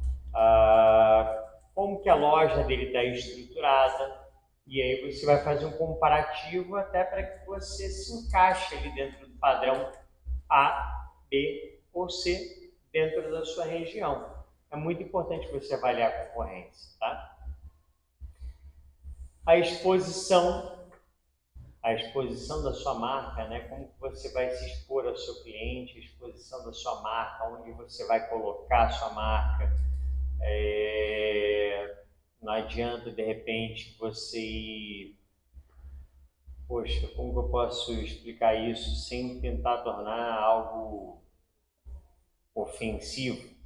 como que a loja dele está estruturada, e aí você vai fazer um comparativo até para que você se encaixe ali dentro do padrão A, B ou C dentro da sua região. É muito importante você avaliar a concorrência, tá? A exposição a exposição da sua marca, né? Como que você vai se expor ao seu cliente, a exposição da sua marca, onde você vai colocar a sua marca. Não adianta, de repente, você... Poxa, como que eu posso explicar isso sem tentar tornar algo ofensivo?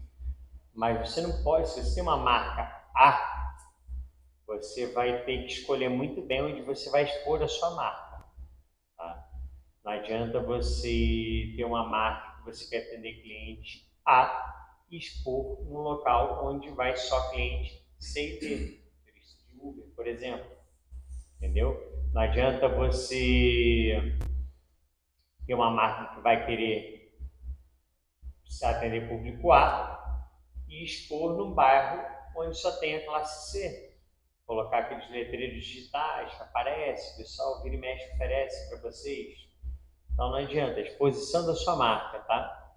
Mas você não pode, se você tem uma marca A, você vai ter que escolher muito bem onde você vai expor a sua marca. Tá? Não adianta você ter uma marca que você quer atender cliente A e expor num local onde vai só cliente C e D, turista de Uber, por exemplo. Entendeu? Não adianta você ter uma marca que vai querer atender público A e expor num bairro onde só tem a classe C. Colocar aqueles letreiros digitais que aparecem, o pessoal vira e mexe oferece para vocês. Então não adianta, a exposição da sua marca, tá?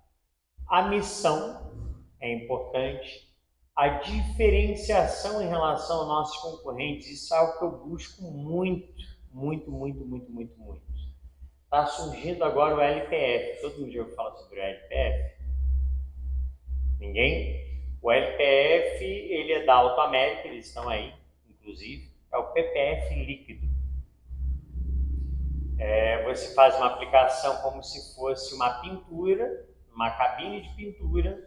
A missão é importante. A diferenciação em relação aos nossos concorrentes, isso é algo que eu busco muito. Está surgindo agora o LPF. Todo mundo já ouviu falar sobre o LPF? Ninguém? O LPF, ele é da Autoamérica, eles estão aí, inclusive. É o PPF líquido. Você faz uma aplicação como se fosse uma pintura, uma cabine de pintura.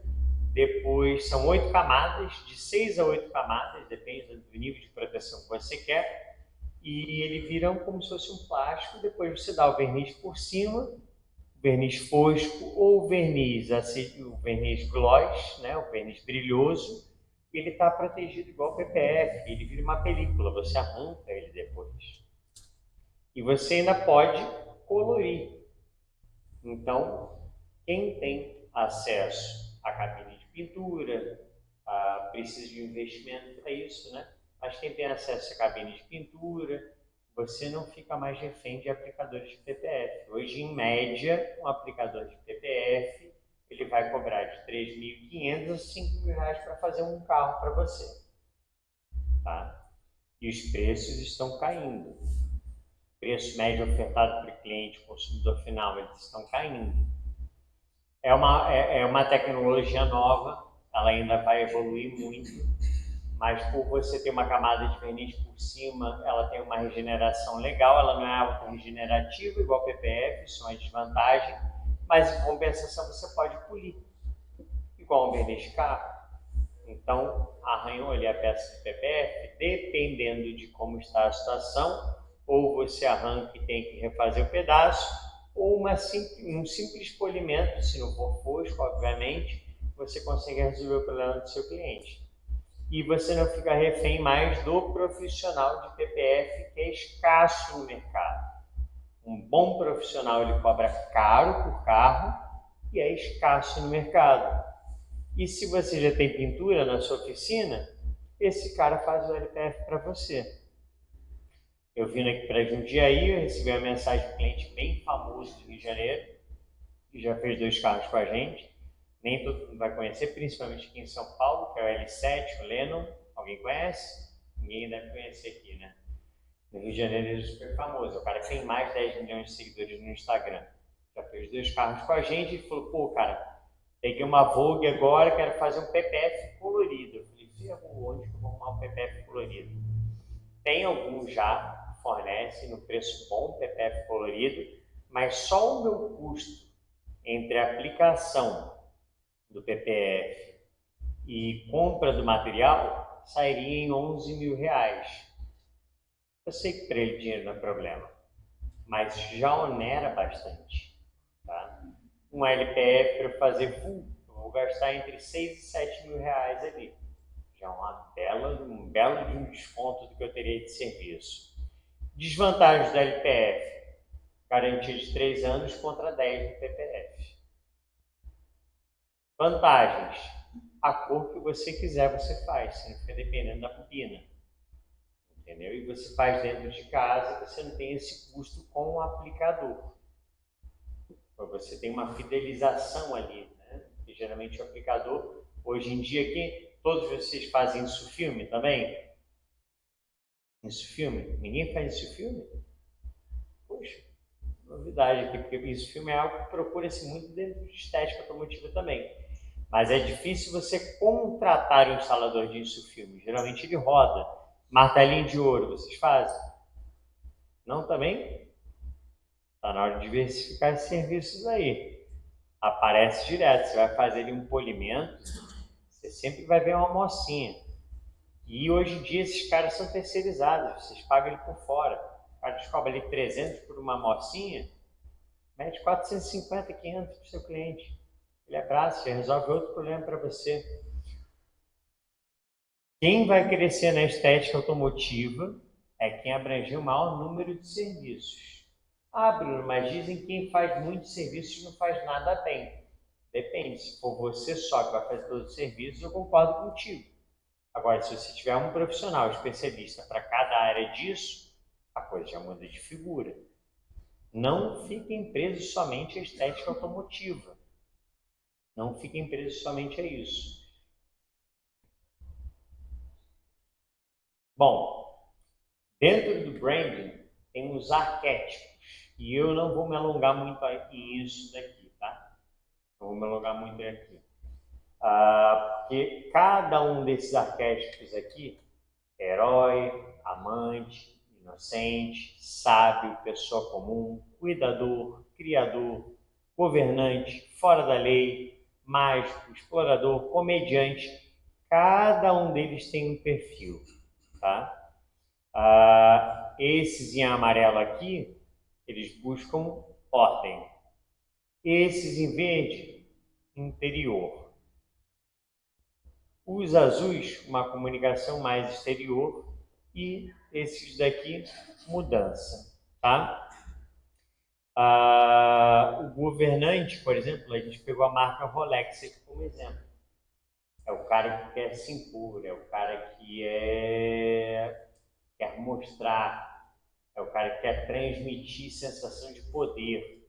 Depois são 8 camadas, de 6 a 8 camadas, depende do nível de proteção que você quer. E ele vira como se fosse um plástico, depois você dá o verniz por cima, o verniz fosco ou o verniz gloss, né, o verniz brilhoso, ele está protegido igual o PPF, ele vira uma película, você arranca ele depois. E você ainda pode colorir. Então, quem tem acesso à cabine de pintura, precisa de um investimento para isso, né? Mas quem tem acesso à cabine de pintura, você não fica mais refém de aplicadores de PPF. Hoje, em média, um aplicador de PPF, ele vai cobrar de R$ 3.500 a R$ 5.000 para fazer um carro para você. Tá? E os preços estão caindo. O preço médio ofertado para o cliente, consumidor final, eles estão caindo. É uma tecnologia nova, ela ainda vai evoluir muito, mas por você ter uma camada de verniz por cima, ela tem uma regeneração legal, ela não é auto-regenerativa igual o PPF, isso é uma desvantagem, mas em compensação você pode polir, igual um verniz de carro. Então, arranhou ali a peça de PPF, dependendo de como está a situação, ou você arranca e tem que refazer o pedaço, ou um simples polimento, se não for fosco, obviamente, você consegue resolver o problema do seu cliente. E você não fica refém mais do profissional de PPF, que é escasso no mercado. Um bom profissional, ele cobra caro por carro e é escasso no mercado. E se você já tem pintura na sua oficina, esse cara faz o LPF para você. Eu vim aqui para Jundiaí, eu recebi uma mensagem de um cliente bem famoso do Rio de Janeiro, que já fez 2 carros com a gente. Nem todo mundo vai conhecer, principalmente aqui em São Paulo, que é o L7, o Lennon. Alguém conhece? Ninguém deve conhecer aqui, né? No Rio de Janeiro ele é super famoso. O cara tem mais de 10 milhões de seguidores no Instagram. Já fez 2 carros com a gente e falou, pô, cara, peguei uma Vogue agora, quero fazer um PPF colorido. Eu falei, onde que eu vou arrumar um PPF colorido? Tem alguns já, fornecem no preço bom PPF colorido, mas só o meu custo entre a aplicação do PPF e compra do material sairia em R$ 11.000. Eu sei que para ele dinheiro não é problema, mas já onera bastante. Tá? Um LPF para fazer full, eu vou gastar entre R$ 6.000 e R$ 7.000 ali. Já é um belo de um desconto do que eu teria de serviço. Desvantagens do LPF: garantia de 3 anos contra 10 do PPF. Vantagens: a cor que você quiser você faz, você não fica dependendo da bobina. Entendeu? E você faz dentro de casa, você não tem esse custo com o aplicador. Você tem uma fidelização ali, né? Porque geralmente o aplicador, hoje em dia aqui, todos vocês fazem insufilme também? Insufilme? Ninguém faz insufilme? Poxa, novidade aqui, porque esse filme é algo que procura-se muito dentro de estética automotiva também. Mas é difícil você contratar um instalador de filme. Geralmente ele roda. Martelinho de ouro, vocês fazem? Não também? Está na hora de diversificar esses serviços aí. Aparece direto. Você vai fazer ali um polimento, você sempre vai ver uma mocinha. E hoje em dia esses caras são terceirizados, vocês pagam ele por fora. O cara descobre ali 300 por uma mocinha, mete 450, 500 para o seu cliente. Ele abraça, já resolve outro problema para você. Quem vai crescer na estética automotiva é quem abranger o maior número de serviços. Ah, Bruno, mas dizem que quem faz muitos serviços não faz nada bem. Depende, se for você só que vai fazer todos os serviços, eu concordo contigo. Agora, se você tiver um profissional especialista para cada área disso, a coisa já muda de figura. Não fiquem presos somente à estética automotiva. Não fiquem presos somente a isso. Bom, dentro do branding tem os arquétipos. E eu não vou me alongar muito em isso daqui, tá? Não vou me alongar muito aqui. Porque cada um desses arquétipos aqui, herói, amante, inocente, sábio, pessoa comum, cuidador, criador, governante, fora da lei, mágico, explorador, comediante, cada um deles tem um perfil, tá? Esses em amarelo aqui, eles buscam ordem. Esses em verde, interior. Os azuis, uma comunicação mais exterior, e esses daqui, mudança, tá? O governante, por exemplo, a gente pegou a marca Rolex aqui como exemplo. É o cara que quer se impor, é o cara que quer mostrar, é o cara que quer transmitir sensação de poder,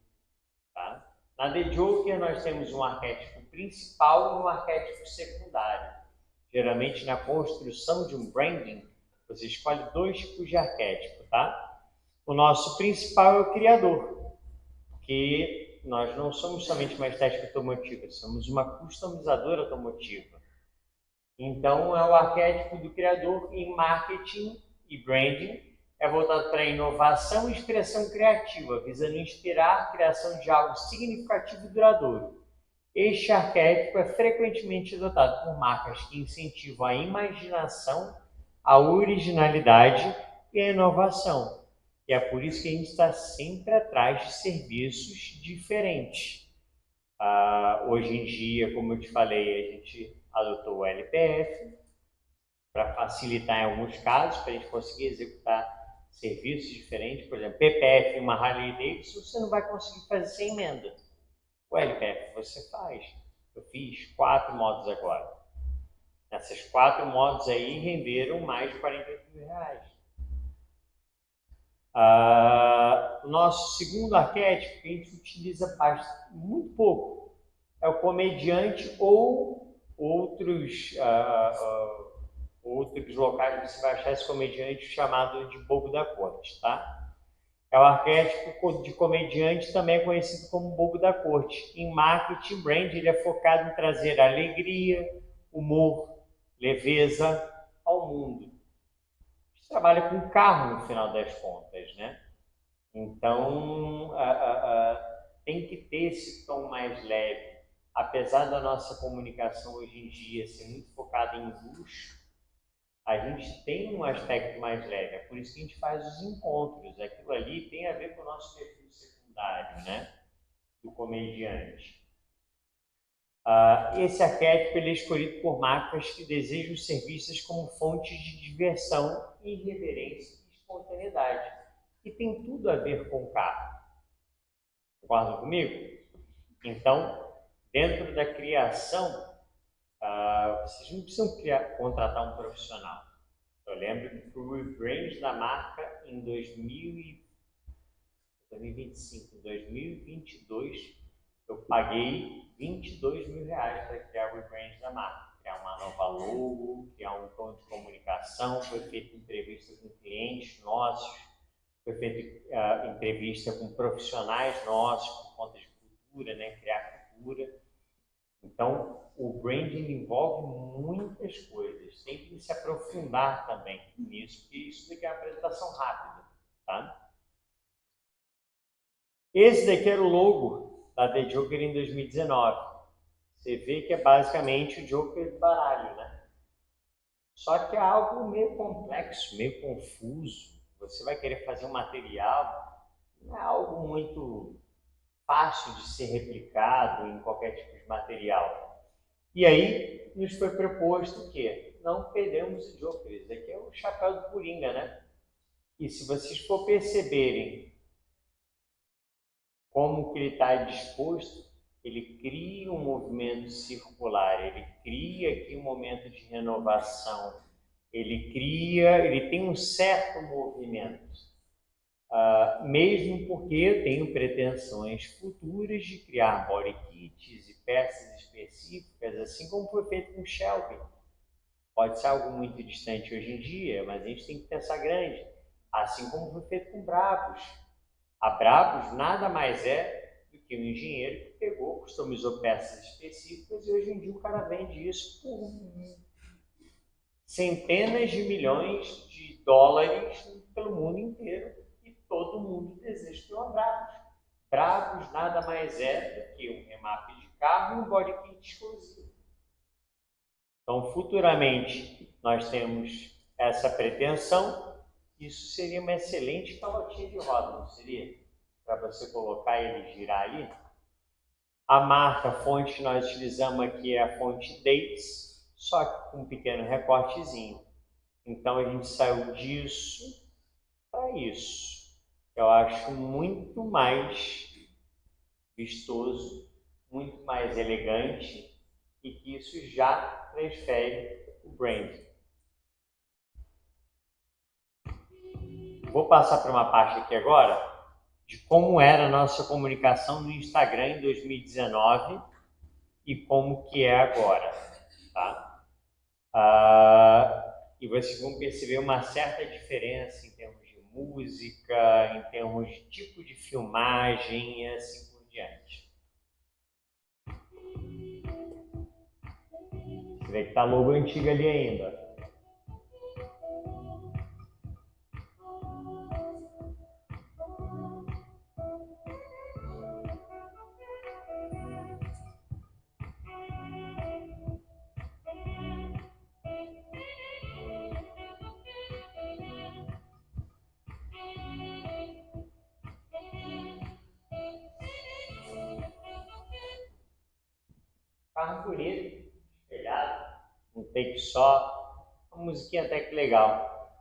tá? Na The Joker nós temos um arquétipo principal e um arquétipo secundário. Geralmente na construção de um branding, você escolhe 2 tipos de arquétipo, tá? O nosso principal é o criador, porque nós não somos somente uma estética automotiva, somos uma customizadora automotiva. Então é o arquétipo do criador em marketing e branding, é voltado para a inovação e expressão criativa, visando inspirar a criação de algo significativo e duradouro. Este arquétipo é frequentemente adotado por marcas que incentivam a imaginação, a originalidade e a inovação. E é por isso que a gente está sempre atrás de serviços diferentes. Hoje em dia, como eu te falei, a gente adotou o LPF para facilitar em alguns casos, para a gente conseguir executar serviços diferentes. Por exemplo, PPF em uma Harley Davidson, você não vai conseguir fazer sem emenda. O LPF você faz. Eu fiz 4 modos agora. Essas 4 modos aí renderam mais de 48 mil reais. O nosso segundo arquétipo que a gente utiliza muito pouco é o comediante ou outros locais que você vai achar esse comediante chamado de bobo da corte, tá? É o arquétipo de comediante, também conhecido como bobo da corte. Em marketing brand, ele é focado em trazer alegria, humor, leveza ao mundo. A gente trabalha com carro no final das contas, né? Então, tem que ter esse tom mais leve. Apesar da nossa comunicação hoje em dia ser muito focada em luxo, a gente tem um aspecto mais leve, é por isso que a gente faz os encontros. Aquilo ali tem a ver com o nosso perfil secundário, né? Do comediante. Esse arquétipo ele é escolhido por marcas que desejam serviços como fontes de diversão, irreverência e espontaneidade. E tem tudo a ver com o carro. Concordam comigo? Então, dentro da criação, vocês não precisam contratar um profissional. Eu lembro que para o rebrand da marca em 2025, em 2022, eu paguei 22 mil reais para criar o rebrand da marca. Criar uma nova logo, criar um tom de comunicação, foi feita entrevista com clientes nossos, foi feita entrevista com profissionais nossos por conta de cultura, né? Criar cultura. Então, o branding envolve muitas coisas. Tem que se aprofundar também nisso, porque isso daqui é uma apresentação rápida, tá? Esse daqui era o logo da The Joker em 2019. Você vê que é basicamente o Joker do baralho, né? Só que é algo meio complexo, meio confuso. Você vai querer fazer um material, não é algo muito fácil de ser replicado em qualquer tipo de material. E aí nos foi proposto que não perdemos o Joker. Esse aqui é o chapéu do Coringa, né? E se vocês for perceberem como que ele está disposto, ele cria um movimento circular, ele cria aqui um momento de renovação, ele tem um certo movimento. Mesmo porque eu tenho pretensões futuras de criar body kits e peças específicas, assim como foi feito com Shelby. Pode ser algo muito distante hoje em dia, mas a gente tem que pensar grande, assim como foi feito com Brabus. A Brabus nada mais é do que um engenheiro que pegou, customizou peças específicas e hoje em dia o cara vende isso por centenas de milhões de dólares pelo mundo inteiro e todo mundo deseja ter uma Brabus. Brabus nada mais é do que um remap de carro e um body kit exclusivo. Então, futuramente, nós temos essa pretensão. Isso seria uma excelente calotinha de roda, não seria? Para você colocar ele e girar ali. A marca, a fonte que nós utilizamos aqui é a fonte Dates, só que com um pequeno recortezinho. Então a gente saiu disso para isso. Eu acho muito mais vistoso, muito mais elegante e que isso já transfere o brand. Vou passar para uma parte aqui agora de como era a nossa comunicação no Instagram em 2019 e como que é agora, tá? E vocês vão perceber uma certa diferença em termos de música, em termos de tipo de filmagem e assim por diante. Você vê que tá logo antigo ali ainda. Carro bonito, espelhado, um take só, uma musiquinha até que legal.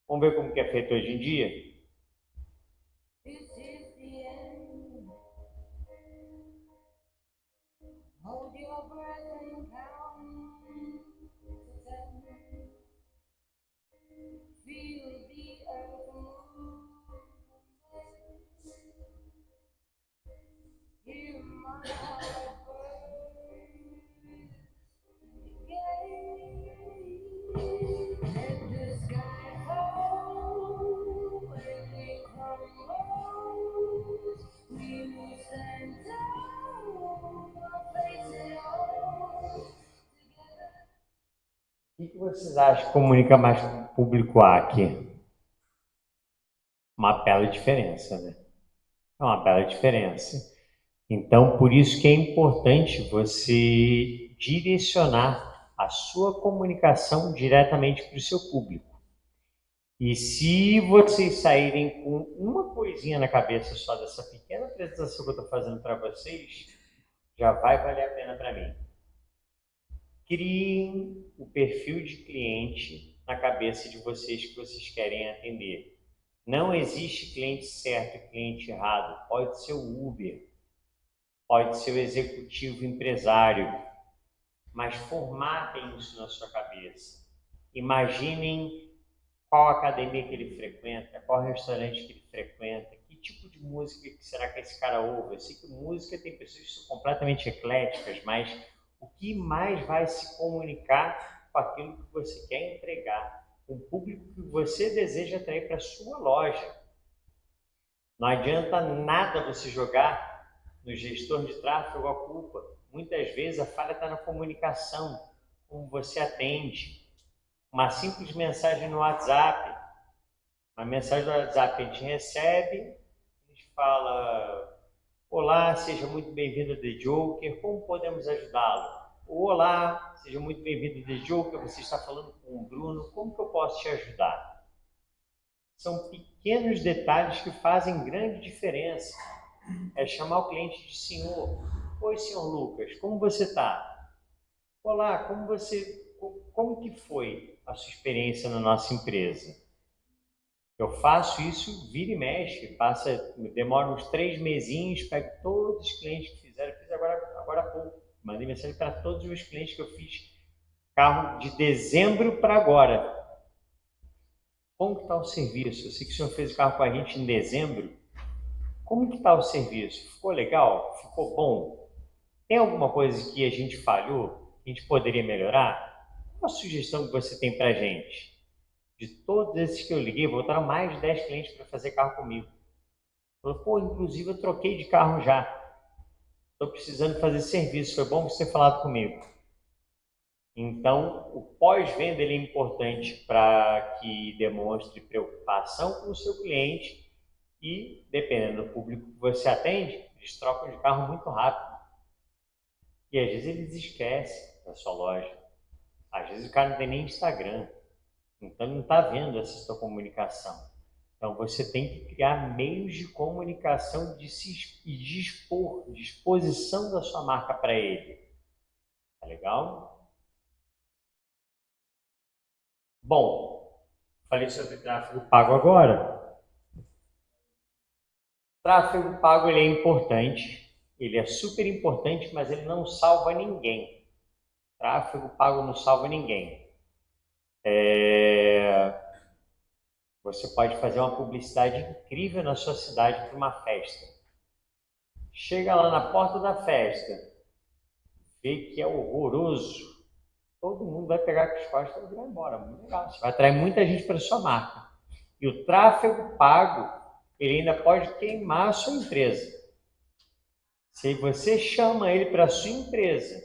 Vamos ver como que é feito hoje em dia? O que vocês acham que comunica mais com o público A aqui? Uma bela diferença, né? É uma bela diferença. Então, por isso que é importante você direcionar a sua comunicação diretamente para o seu público. E se vocês saírem com uma coisinha na cabeça só dessa pequena apresentação que eu estou fazendo para vocês, já vai valer a pena para mim. Criem o perfil de cliente na cabeça de vocês que vocês querem atender. Não existe cliente certo e cliente errado. Pode ser o Uber, pode ser o executivo empresário, mas formatem isso na sua cabeça. Imaginem qual academia que ele frequenta, qual restaurante que ele frequenta, que tipo de música que será que esse cara ouve. Eu sei que música tem pessoas que são completamente ecléticas, mas o que mais vai se comunicar com aquilo que você quer entregar, com o público que você deseja atrair para a sua loja. Não adianta nada você jogar no gestor de tráfego a culpa. Muitas vezes a falha está na comunicação, como você atende. Uma simples mensagem no WhatsApp. Uma mensagem no WhatsApp a gente recebe, a gente fala: olá, seja muito bem-vindo ao The Joker, como podemos ajudá-lo? Olá, seja muito bem-vindo ao The Joker, você está falando com o Bruno, como que eu posso te ajudar? São pequenos detalhes que fazem grande diferença. É chamar o cliente de senhor. Oi, senhor Lucas, como você está? Olá, como que foi a sua experiência na nossa empresa? Eu faço isso, vira e mexe, demora uns 3 mesinhos, pego todos os clientes que fizeram, fiz agora há pouco, mandei mensagem para todos os meus clientes que eu fiz carro de dezembro para agora. Como que está o serviço? Eu sei que o senhor fez o carro com a gente em dezembro. Como que está o serviço? Ficou legal? Ficou bom? Tem alguma coisa que a gente falhou, que a gente poderia melhorar? Qual a sugestão que você tem para a gente? De todos esses que eu liguei, voltaram mais de 10 clientes para fazer carro comigo. Falou: pô, inclusive eu troquei de carro já. Estou precisando fazer serviço, foi bom você ter falado comigo. Então, o pós-venda ele é importante para que demonstre preocupação com o seu cliente e, dependendo do público que você atende, eles trocam de carro muito rápido. E às vezes eles esquecem da sua loja. Às vezes o cara não tem nem Instagram. Então ele não está vendo essa sua comunicação. Então você tem que criar meios de comunicação e de exposição da sua marca para ele. Tá legal? Bom, falei sobre tráfego pago agora. Tráfego pago ele é importante, ele é super importante, mas ele não salva ninguém. Tráfego pago não salva ninguém. Você pode fazer uma publicidade incrível na sua cidade para uma festa. Chega lá na porta da festa, vê que é horroroso. Todo mundo vai pegar com as costas e vai embora. Muito legal. Você vai atrair muita gente para a sua marca. E o tráfego pago, ele ainda pode queimar a sua empresa. Se você chama ele para a sua empresa,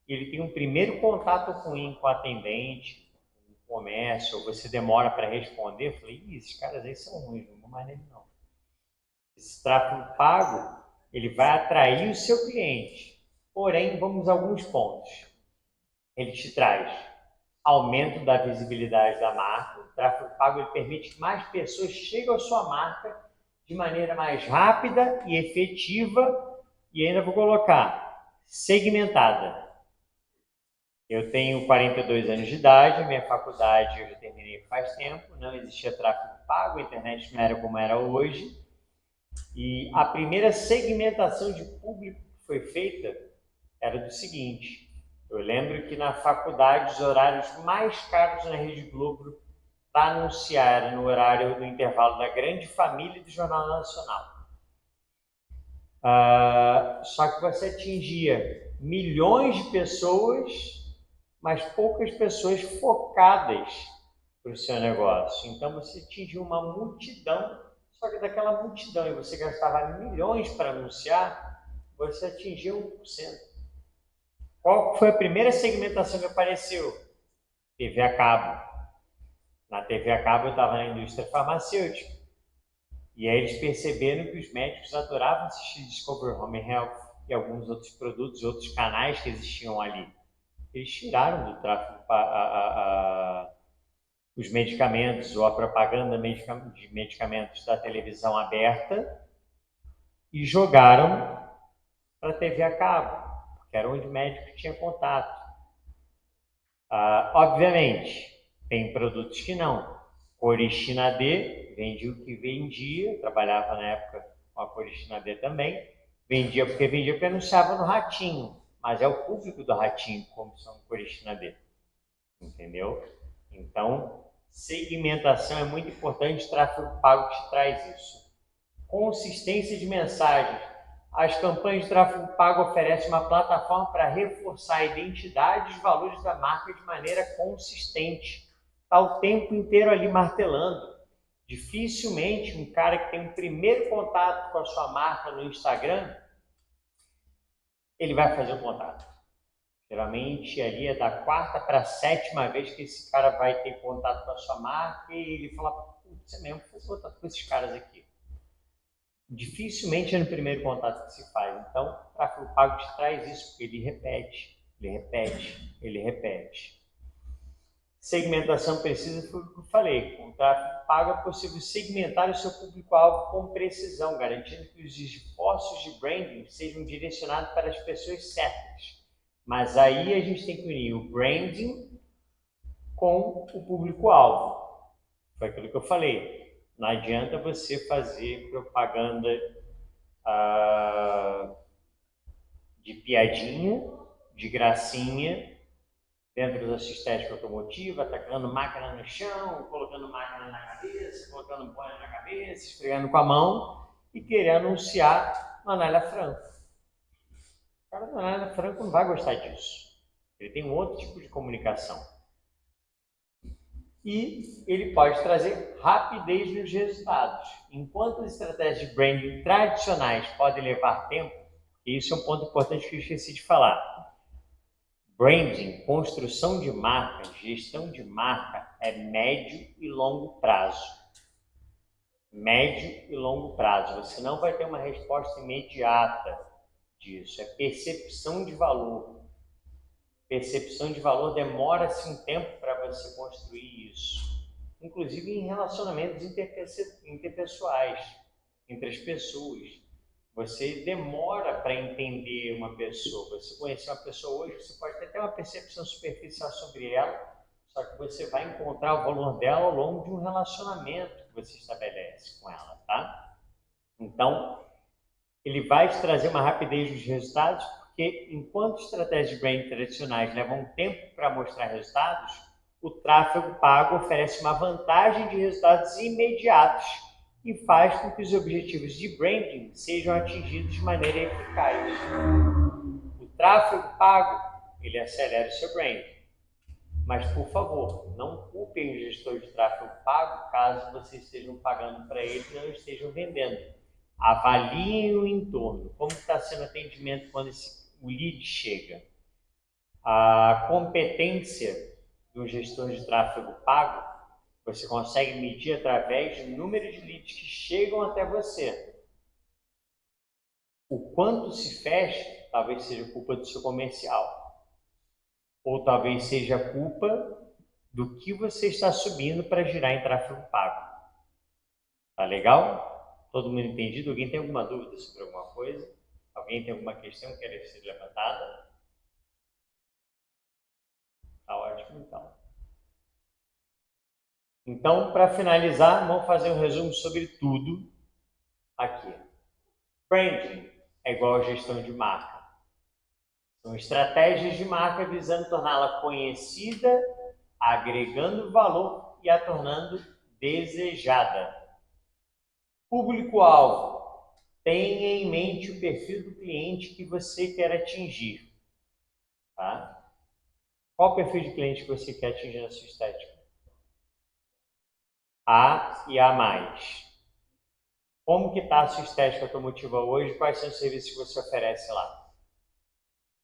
ele tem um primeiro contato ruim com o atendente, com o comércio, ou você demora para responder, eu falei: esses caras aí são ruins, não vou mais nele não. Esse tráfego pago, ele vai atrair o seu cliente. Porém, vamos a alguns pontos. Ele te traz aumento da visibilidade da marca. O tráfego pago ele permite que mais pessoas cheguem à sua marca de maneira mais rápida e efetiva, e ainda vou colocar segmentada. Eu tenho 42 anos de idade, minha faculdade eu já terminei faz tempo, não existia tráfego pago, a internet não era como era hoje, e a primeira segmentação de público que foi feita era do seguinte: eu lembro que na faculdade os horários mais caros na Rede Globo para anunciar era no horário do intervalo da Grande Família e do Jornal Nacional. Só que você atingia milhões de pessoas, mas poucas pessoas focadas para o seu negócio. Então você atingia uma multidão, só que daquela multidão e você gastava milhões para anunciar, você atingia 1%. Qual foi a primeira segmentação que apareceu? TV a cabo. Na TV a cabo eu estava na indústria farmacêutica. E aí eles perceberam que os médicos adoravam assistir Discovery Home Health e alguns outros produtos, outros canais que existiam ali. Eles tiraram do tráfego os medicamentos ou a propaganda de medicamentos da televisão aberta e jogaram para a TV a cabo, que era onde o médico tinha contato. Obviamente, tem produtos que não. Coristina D, vendia o que vendia, trabalhava na época com a Coristina D também, vendia porque anunciava no Ratinho, mas é o público do Ratinho que consome Coristina D, entendeu? Então, segmentação é muito importante, tráfego pago te traz isso. Consistência de mensagens. As campanhas de tráfego pago oferecem uma plataforma para reforçar a identidade e os valores da marca de maneira consistente. Está o tempo inteiro ali martelando. Dificilmente um cara que tem um primeiro contato com a sua marca no Instagram, ele vai fazer o contato. Geralmente ali é da 4ª para a 7ª vez que esse cara vai ter contato com a sua marca e ele fala, putz, é mesmo, vou fazer contato com esses caras aqui. Dificilmente é no primeiro contato que se faz. Então, o tráfego pago te traz isso, porque ele repete, ele repete, ele repete. Segmentação precisa, foi o que eu falei. Com o tráfego pago é possível segmentar o seu público-alvo com precisão, garantindo que os esforços de branding sejam direcionados para as pessoas certas. Mas aí a gente tem que unir o branding com o público-alvo. Foi aquilo que eu falei. Não adianta você fazer propaganda de piadinha, de gracinha, dentro da sua estética automotiva, atacando máquina no chão, colocando máquina na cabeça, colocando boia na cabeça, esfregando com a mão e querer anunciar uma Anália Franco. O cara da Anália Franco não vai gostar disso. Ele tem um outro tipo de comunicação. E ele pode trazer rapidez nos resultados. Enquanto as estratégias de branding tradicionais podem levar tempo, e isso é um ponto importante que eu esqueci de falar. Branding, construção de marca, gestão de marca é médio e longo prazo. Médio e longo prazo. Você não vai ter uma resposta imediata disso. É percepção de valor. Percepção de valor demora-se um tempo para você construir isso. Inclusive em relacionamentos interpessoais, entre as pessoas. Você demora para entender uma pessoa. Você conhecer uma pessoa hoje, você pode ter uma percepção superficial sobre ela, só que você vai encontrar o valor dela ao longo de um relacionamento que você estabelece com ela, tá? Então, ele vai te trazer uma rapidez dos resultados, porque enquanto estratégias de branding tradicionais levam tempo para mostrar resultados, o tráfego pago oferece uma vantagem de resultados imediatos e faz com que os objetivos de branding sejam atingidos de maneira eficaz. O tráfego pago, ele acelera o seu branding. Mas, por favor, não culpem o gestor de tráfego pago caso vocês estejam pagando para ele e não estejam vendendo. Avaliem o entorno. Como está sendo o atendimento quando o lead chega? A competência do gestor de tráfego pago você consegue medir através do número de leads que chegam até você. O quanto se fecha, talvez seja culpa do seu comercial. Ou talvez seja culpa do que você está subindo para girar em tráfego pago. Tá legal? Todo mundo entendido? Alguém tem alguma dúvida sobre alguma coisa? Alguém tem alguma questão que quer ser levantada? Tá ótimo, então. Então, para finalizar, vamos fazer um resumo sobre tudo aqui. Branding é igual a gestão de marca. São estratégias de marca visando torná-la conhecida, agregando valor e a tornando desejada. Público-alvo. Tenha em mente o perfil do cliente que você quer atingir. Tá? Qual o perfil de cliente que você quer atingir na sua estética? A e A+. Como que está a sua estética automotiva hoje? Quais são os serviços que você oferece lá?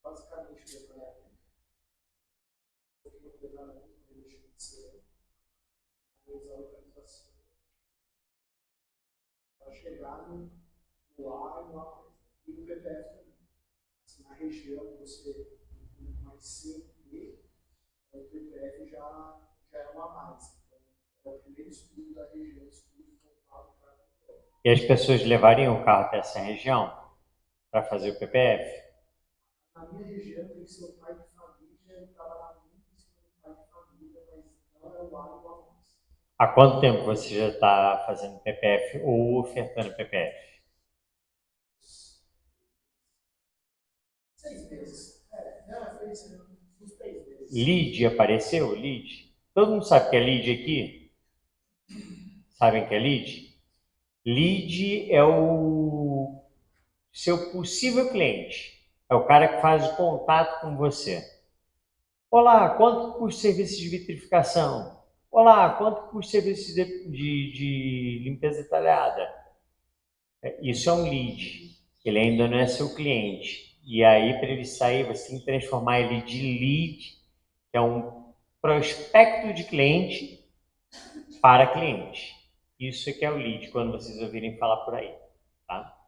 Basicamente, o detalhamento. O detalhamento deixa de ser a localização. Para chegar no A e no A+. E no PPF também. Se na região você mais C, o PPF já é um A+. É o primeiro estudo da região, estudo voltado para a PPF. E as pessoas levariam o carro até essa região para fazer o PPF? Na minha região tem que ser o pai de família e trabalhar muito em cima do pai de família, mas não é o A e o A+. Há quanto tempo você já está fazendo PPF ou ofertando PPF? 6 meses. Foi isso, uns 3 meses. Lead apareceu? Lead? Todo mundo sabe o que é lead aqui? Sabem o que é lead? Lead é o seu possível cliente. É o cara que faz o contato com você. Olá, quanto custa o serviço de vitrificação? Olá, quanto custa o serviço de limpeza detalhada? Isso é um lead. Ele ainda não é seu cliente. E aí, para ele sair, você tem que transformar ele de lead, que é um prospecto de cliente, para cliente. Isso é que é o lead, quando vocês ouvirem falar por aí. Tá?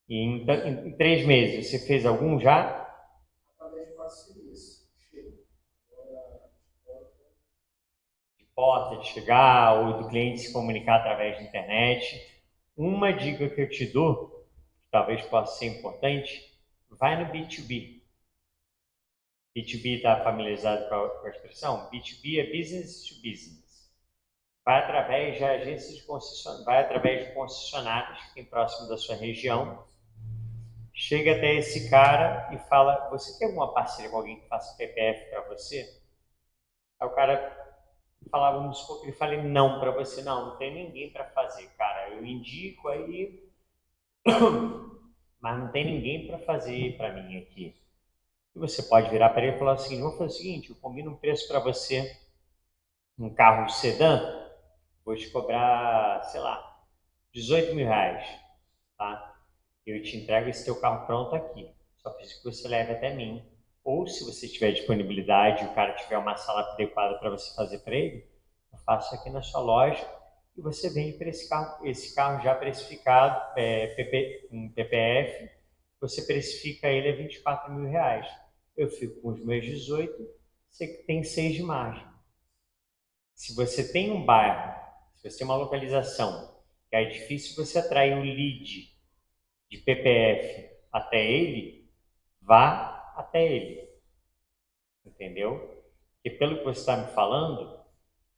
E em 3 meses, você fez algum já? Através de parcerias. Chega. Agora, De porta, de chegar, ou do cliente se comunicar através da internet. Uma dica que eu te dou, que talvez possa ser importante, vai no B2B. B2B está familiarizado com a expressão? B2B é business to business. Vai através de agências de concessionários, vai através de concessionários que tem próximo da sua região. Chega até esse cara e fala: você tem alguma parceria com alguém que faça PPF para você? Aí o cara falava, vamos supor que ele fale não para você. Não tem ninguém para fazer, cara. Eu indico aí, mas não tem ninguém para fazer para mim aqui. E você pode virar para ele e falar assim: vou fazer o seguinte, eu combino um preço para você, um carro sedã, vou te cobrar, sei lá, 18 mil reais, tá? Eu te entrego esse teu carro pronto aqui. Só preciso que você leve até mim. Ou se você tiver disponibilidade e o cara tiver uma sala adequada para você fazer para ele, eu faço aqui na sua loja e você vende para esse carro já precificado, em PPF, você precifica ele a 24 mil reais. Eu fico com os meus 18, você tem 6 de margem. Se você tem um bairro, se você tem uma localização que é difícil você atrair o lead de PPF até ele, vá até ele. Entendeu? Porque pelo que você está me falando,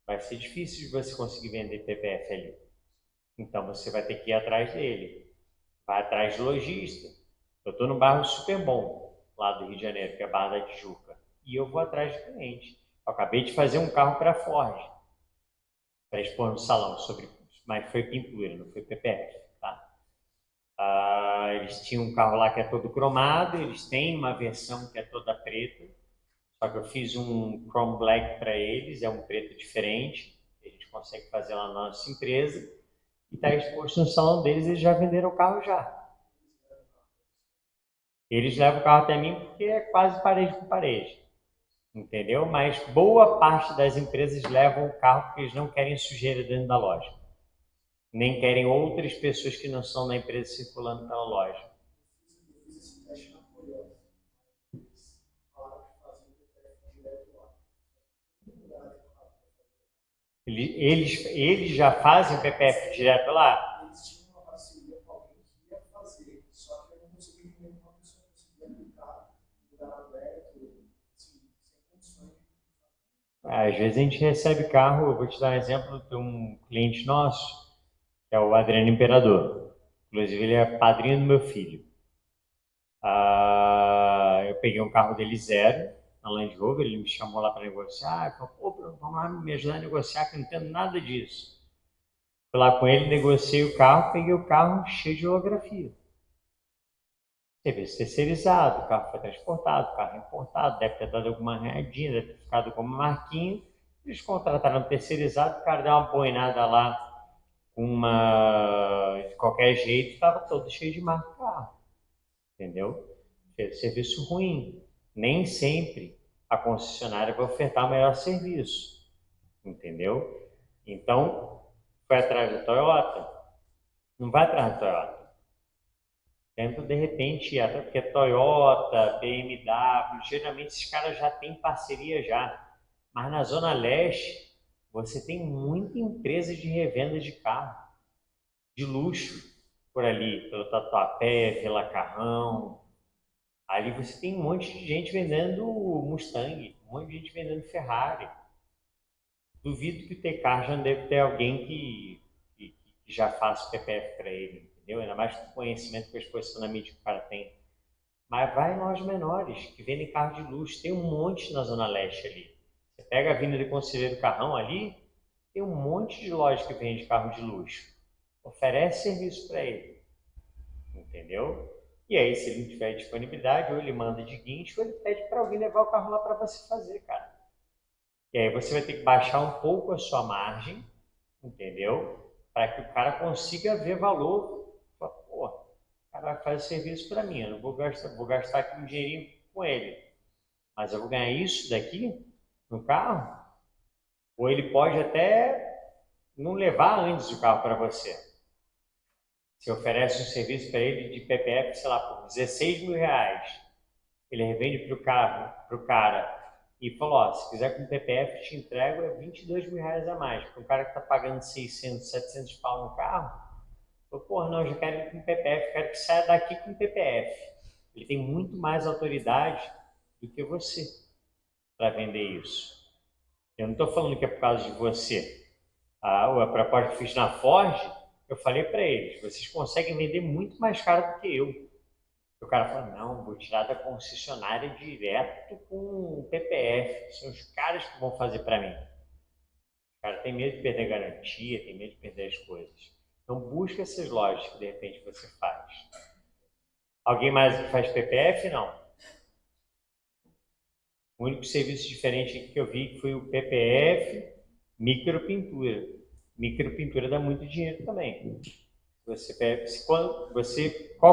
vai ser difícil de você conseguir vender PPF ali. Então você vai ter que ir atrás dele. Vai atrás de lojista. Eu estou num bairro super bom, lá do Rio de Janeiro, que é a Barra da Tijuca. E eu vou atrás de cliente. Eu acabei de fazer um carro para a Ford, para expor no salão, mas foi pintura, não foi PPF. Tá? Eles tinham um carro lá que é todo cromado, eles têm uma versão que é toda preta, só que eu fiz um Chrome Black para eles, é um preto diferente, que a gente consegue fazer lá na nossa empresa, e está exposto no salão deles, eles já venderam o carro já. Eles levam o carro até mim porque é quase parede com parede, entendeu? Mas boa parte das empresas levam o carro porque eles não querem sujeira dentro da loja, nem querem outras pessoas que não são da empresa circulando pela loja. eu fiz esse teste na Toyota. Eles falaram que faziam o PPF direto lá. Não dá adequado para fazer. Eles já fazem PPF direto lá? Eles tinham uma parceria com alguém que ia fazer, só que eu não consegui entender como a pessoa conseguia aplicar no lugar aberto, assim, sem condições de Às vezes a gente recebe carro, eu vou te dar um exemplo de um cliente nosso, que é o Adriano Imperador. Inclusive ele é padrinho do meu filho. Eu peguei um carro dele zero, na Land Rover, ele me chamou lá para negociar, falou, pô, Bruno, vamos lá me ajudar a negociar, que eu não entendo nada disso. Fui lá com ele, negociei o carro, peguei o carro cheio de holografia. Serviço terceirizado, o carro foi transportado, o carro importado, deve ter dado alguma readinha, deve ter ficado como marquinho. Eles contrataram terceirizado, o cara deu uma boinada lá de qualquer jeito, estava todo cheio de marca o carro. Entendeu? Fez serviço ruim. Nem sempre a concessionária vai ofertar o melhor serviço. Entendeu? Então, foi atrás da Toyota? Não vai atrás da Toyota. Tenta, de repente, até porque Toyota, BMW, geralmente esses caras já têm parceria já. Mas na Zona Leste, você tem muita empresa de revenda de carro, de luxo, por ali, pelo Tatuapé, Vila Carrão. Ali você tem um monte de gente vendendo Mustang, um monte de gente vendendo Ferrari. Duvido que o T-Car já deve ter alguém que já faça o PPF para ele, entendeu? Ainda mais com o conhecimento, com a exposição na mídia que o cara tem. Mas vai em lojas menores, que vendem carro de luxo. Tem um monte na Zona Leste ali. Você pega a Avenida Conselheiro Carrão ali, tem um monte de lojas que vende carro de luxo. Oferece serviço para ele, entendeu? E aí, se ele não tiver disponibilidade, ou ele manda de guincho, ou ele pede para alguém levar o carro lá para você fazer, cara. E aí você vai ter que baixar um pouco a sua margem, entendeu? Para que o cara consiga ver valor. Fala, pô, o cara vai fazer serviço para mim, eu não vou gastar aqui um dinheirinho com ele. Mas eu vou ganhar isso daqui no carro, ou ele pode até não levar antes o carro para você. Você oferece um serviço para ele de PPF, sei lá, por 16 mil reais. Ele revende para o cara e falou, ó, se quiser com PPF te entrego é 22 mil reais a mais. Porque o cara que está pagando 600, 700 pau no carro, falou, porra, não, eu já quero ir com PPF, quero que saia daqui com PPF. Ele tem muito mais autoridade do que você para vender isso. Eu não estou falando que é por causa de você. A proposta que eu fiz na Ford, eu falei para eles, vocês conseguem vender muito mais caro do que eu. O cara falou, não, vou tirar da concessionária direto com o PPF. São os caras que vão fazer para mim. O cara tem medo de perder garantia, tem medo de perder as coisas. Então busca essas lojas que de repente você faz. Alguém mais que faz PPF? Não. O único serviço diferente aqui que eu vi foi o PPF micropintura. Micropintura dá muito dinheiro também. Qual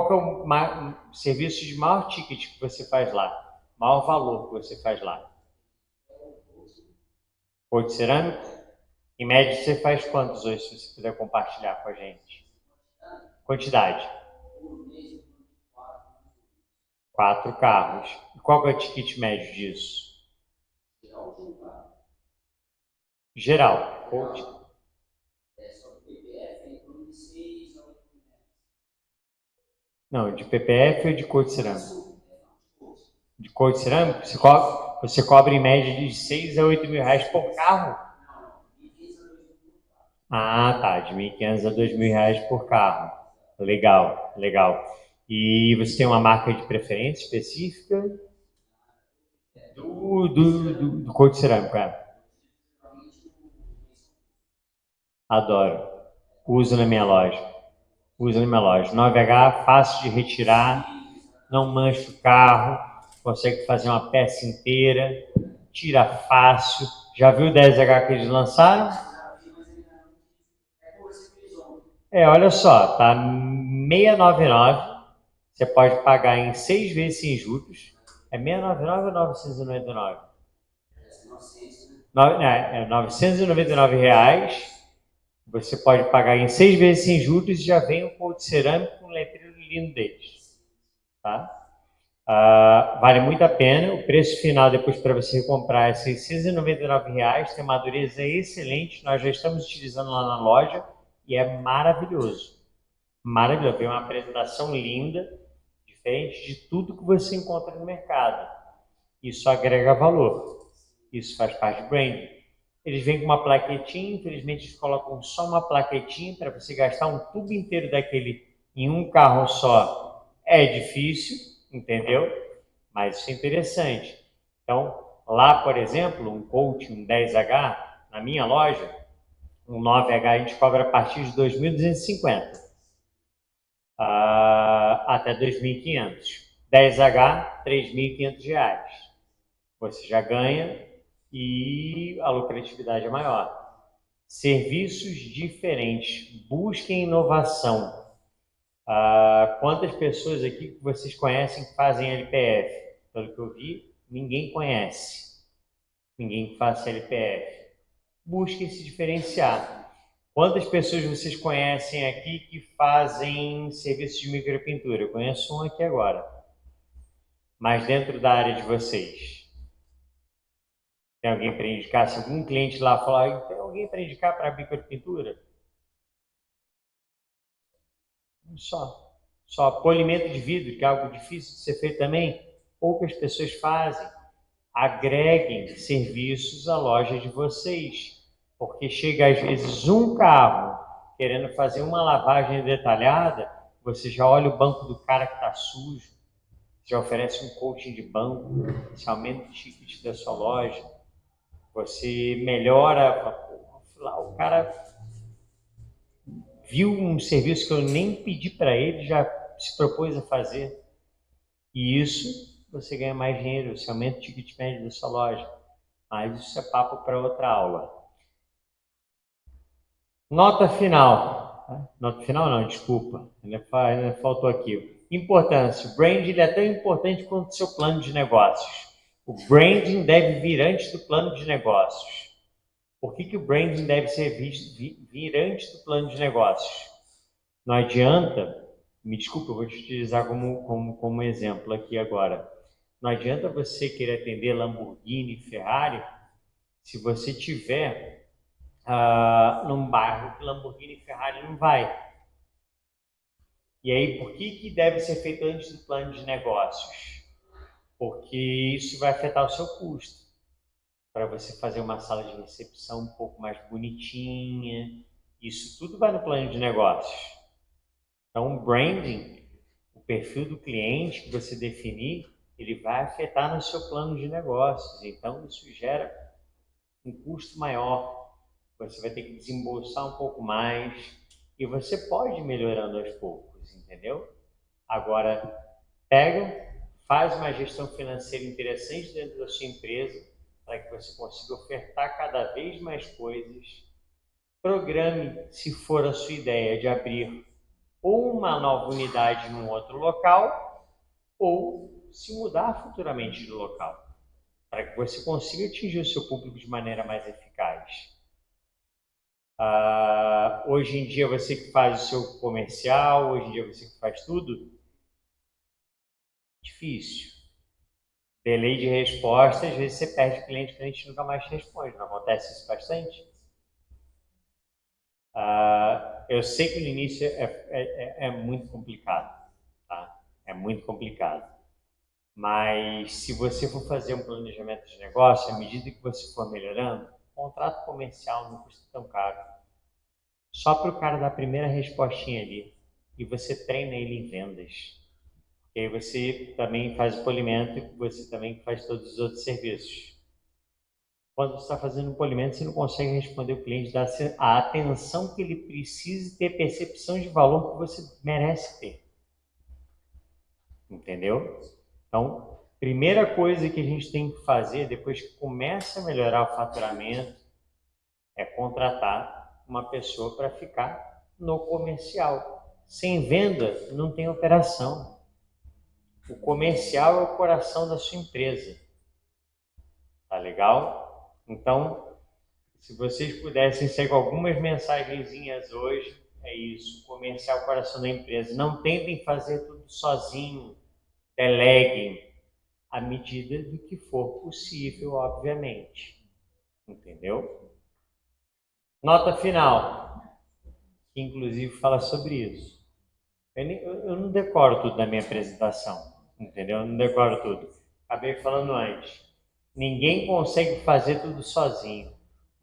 que é o serviço de maior ticket que você faz lá? Maior valor que você faz lá? Couro de cerâmica? Em média, você faz quantos hoje, se você puder compartilhar com a gente? Quantidade? 4 carros. E qual que é o ticket médio disso? Geral. Não, de PPF ou de couro de cerâmica? De couro de cerâmica? Você cobra em média de 6 a 8 mil reais por carro? Ah, tá. De 1.500 a 2.000 reais por carro. Legal, legal. E você tem uma marca de preferência específica? Do couro de cerâmica, é. Adoro. Uso na minha loja. 9H, fácil de retirar, não mancha o carro, consegue fazer uma peça inteira, tira fácil. Já viu o 10H que eles lançaram? Olha só, tá 699, você pode pagar em 6 vezes sem juros. É 699 ou 999? É 999 reais. Você pode pagar em 6 vezes sem juros e já vem um couro de cerâmica com um letreiro lindo deles. Tá? Vale muito a pena. O preço final depois para você comprar é R$ 699 reais. Tem uma dureza excelente. Nós já estamos utilizando lá na loja e é maravilhoso. Maravilhoso. Vem uma apresentação linda, diferente de tudo que você encontra no mercado. Isso agrega valor. Isso faz parte do branding. Eles vêm com uma plaquetinha, infelizmente eles colocam só uma plaquetinha para você gastar um tubo inteiro daquele em um carro só. É difícil, entendeu? Mas isso é interessante. Então, lá, por exemplo, um Coach, um 10H, na minha loja, um 9H a gente cobra a partir de 2.250 até 2.500. 10H, 3.500 reais. Você já ganha e a lucratividade é maior. Serviços diferentes. Busquem inovação. Quantas pessoas aqui que vocês conhecem que fazem LPF? Pelo que eu vi, ninguém conhece. Ninguém que faça LPF. Busquem se diferenciar. Quantas pessoas vocês conhecem aqui que fazem serviços de micropintura? Eu conheço um aqui agora. Mas dentro da área de vocês. Tem alguém para indicar? Se algum cliente lá falar, tem alguém para indicar para micropintura? Só polimento de vidro, que é algo difícil de ser feito também, poucas pessoas fazem. Agreguem serviços à loja de vocês, porque chega às vezes um carro querendo fazer uma lavagem detalhada, você já olha o banco do cara que está sujo, já oferece um coaching de banco, você aumenta o ticket da sua loja, você melhora, o cara viu um serviço que eu nem pedi para ele, já se propôs a fazer. E isso, você ganha mais dinheiro, você aumenta o ticket médio da sua loja. Mas isso é papo para outra aula. Nota final. Nota final não, desculpa. Ainda faltou aqui. Importância. O branding é tão importante quanto o seu plano de negócios. O branding deve vir antes do plano de negócios. Por que o branding deve ser vir antes do plano de negócios? Não adianta, me desculpa, eu vou te utilizar como exemplo aqui agora. Não adianta você querer atender Lamborghini e Ferrari se você tiver num bairro que Lamborghini e Ferrari não vai. E aí, por que deve ser feito antes do plano de negócios? Porque isso vai afetar o seu custo. Para você fazer uma sala de recepção um pouco mais bonitinha, isso tudo vai no plano de negócios. Então, o branding, o perfil do cliente que você definir, ele vai afetar no seu plano de negócios. Então, isso gera um custo maior. Você vai ter que desembolsar um pouco mais e você pode ir melhorando aos poucos, entendeu? Agora, faz uma gestão financeira interessante dentro da sua empresa para que você consiga ofertar cada vez mais coisas. Programe, se for a sua ideia, de abrir ou uma nova unidade num outro local, ou se mudar futuramente de local, para que você consiga atingir o seu público de maneira mais eficaz. Hoje em dia você que faz o seu comercial, hoje em dia você que faz tudo, difícil. Delay de resposta, às vezes você perde cliente, o cliente nunca mais te responde. Não acontece isso bastante? Eu sei que no início é muito complicado, tá? É muito complicado. Mas se você for fazer um planejamento de negócio, à medida que você for melhorando, o contrato comercial não custa tão caro. Só para o cara dar a primeira respostinha ali e você treina ele em vendas. E aí você também faz o polimento e você também faz todos os outros serviços. Quando você está fazendo um polimento, você não consegue responder o cliente, dar a atenção que ele precisa e ter percepção de valor que você merece ter. Entendeu? Então, primeira coisa que a gente tem que fazer depois que começa a melhorar o faturamento é contratar uma pessoa para ficar no comercial. Sem venda, não tem operação. O comercial é o coração da sua empresa. Tá legal? Então, se vocês pudessem sair com algumas mensagenzinhas hoje, é isso. Comercial é o coração da empresa. Não tentem fazer tudo sozinho. Deleguem à medida do que for possível, obviamente. Entendeu? Nota final, que inclusive fala sobre isso. Eu não decoro tudo na minha apresentação, entendeu? Eu não decoro tudo. Acabei falando antes. Ninguém consegue fazer tudo sozinho.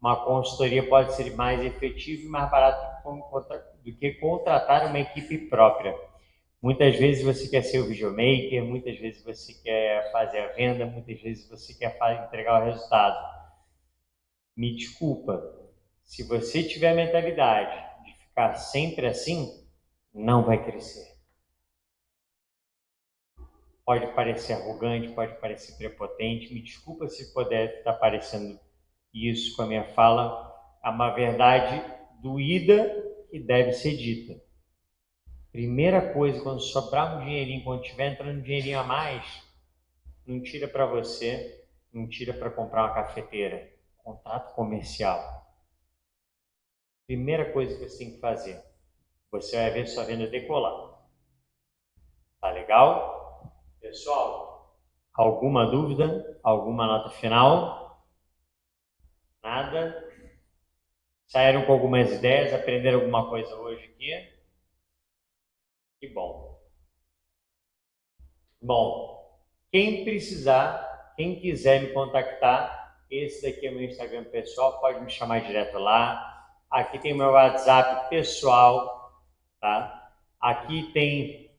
Uma consultoria pode ser mais efetiva e mais barata do que contratar uma equipe própria. Muitas vezes você quer ser o videomaker, muitas vezes você quer fazer a venda, muitas vezes você quer entregar o resultado. Me desculpa, se você tiver a mentalidade de ficar sempre assim, não vai crescer. Pode parecer arrogante, pode parecer prepotente, me desculpa se puder estar parecendo isso com a minha fala, é uma verdade doída que deve ser dita. Primeira coisa, quando sobrar um dinheirinho, quando estiver entrando um dinheirinho a mais, não tira para você, não tira para comprar uma cafeteira. Contrato comercial. Primeira coisa que você tem que fazer, você vai ver sua venda decolar. Tá legal? Pessoal, alguma dúvida? Alguma nota final? Nada? Saíram com algumas ideias? Aprenderam alguma coisa hoje aqui? Que bom. Bom, quem precisar, quem quiser me contactar, esse daqui é meu Instagram pessoal, pode me chamar direto lá. Aqui tem meu WhatsApp pessoal, tá? Aqui tem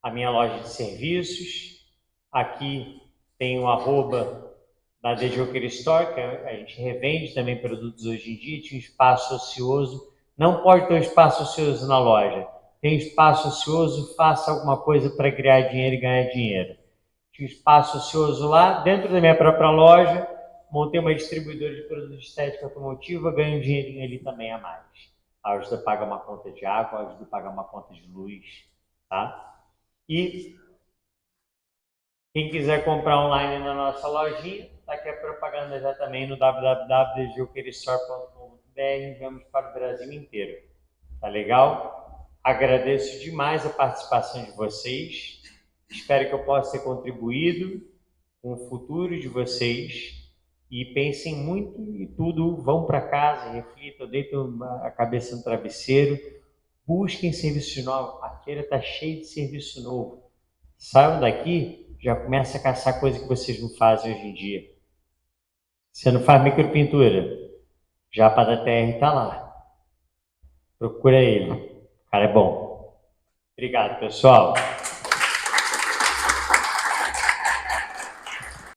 a minha loja de serviços. Aqui tem o arroba da The Joker Store, que a gente revende também produtos hoje em dia. Tinha um espaço ocioso. Não pode ter um espaço ocioso na loja. Tem espaço ocioso, faça alguma coisa para criar dinheiro e ganhar dinheiro. Tinha um espaço ocioso lá, dentro da minha própria loja, montei uma distribuidora de produtos de estética automotiva, ganho um dinheirinho ali também a mais. Ajuda a pagar uma conta de água, ajuda a pagar uma conta de luz, tá? E quem quiser comprar online na nossa lojinha, tá aqui a propaganda já também no www.juqueristore.com.br, vamos para o Brasil inteiro. Tá legal? Agradeço demais a participação de vocês. Espero que eu possa ter contribuído com o futuro de vocês. E pensem muito e tudo, vão para casa, reflitam, deitem a cabeça no travesseiro, busquem serviço novo. A feira está cheia de serviço novo. Saiam daqui, já começa a caçar coisa que vocês não fazem hoje em dia. Você não faz micropintura, Japa da TR está lá. Procura ele, o cara é bom. Obrigado, pessoal.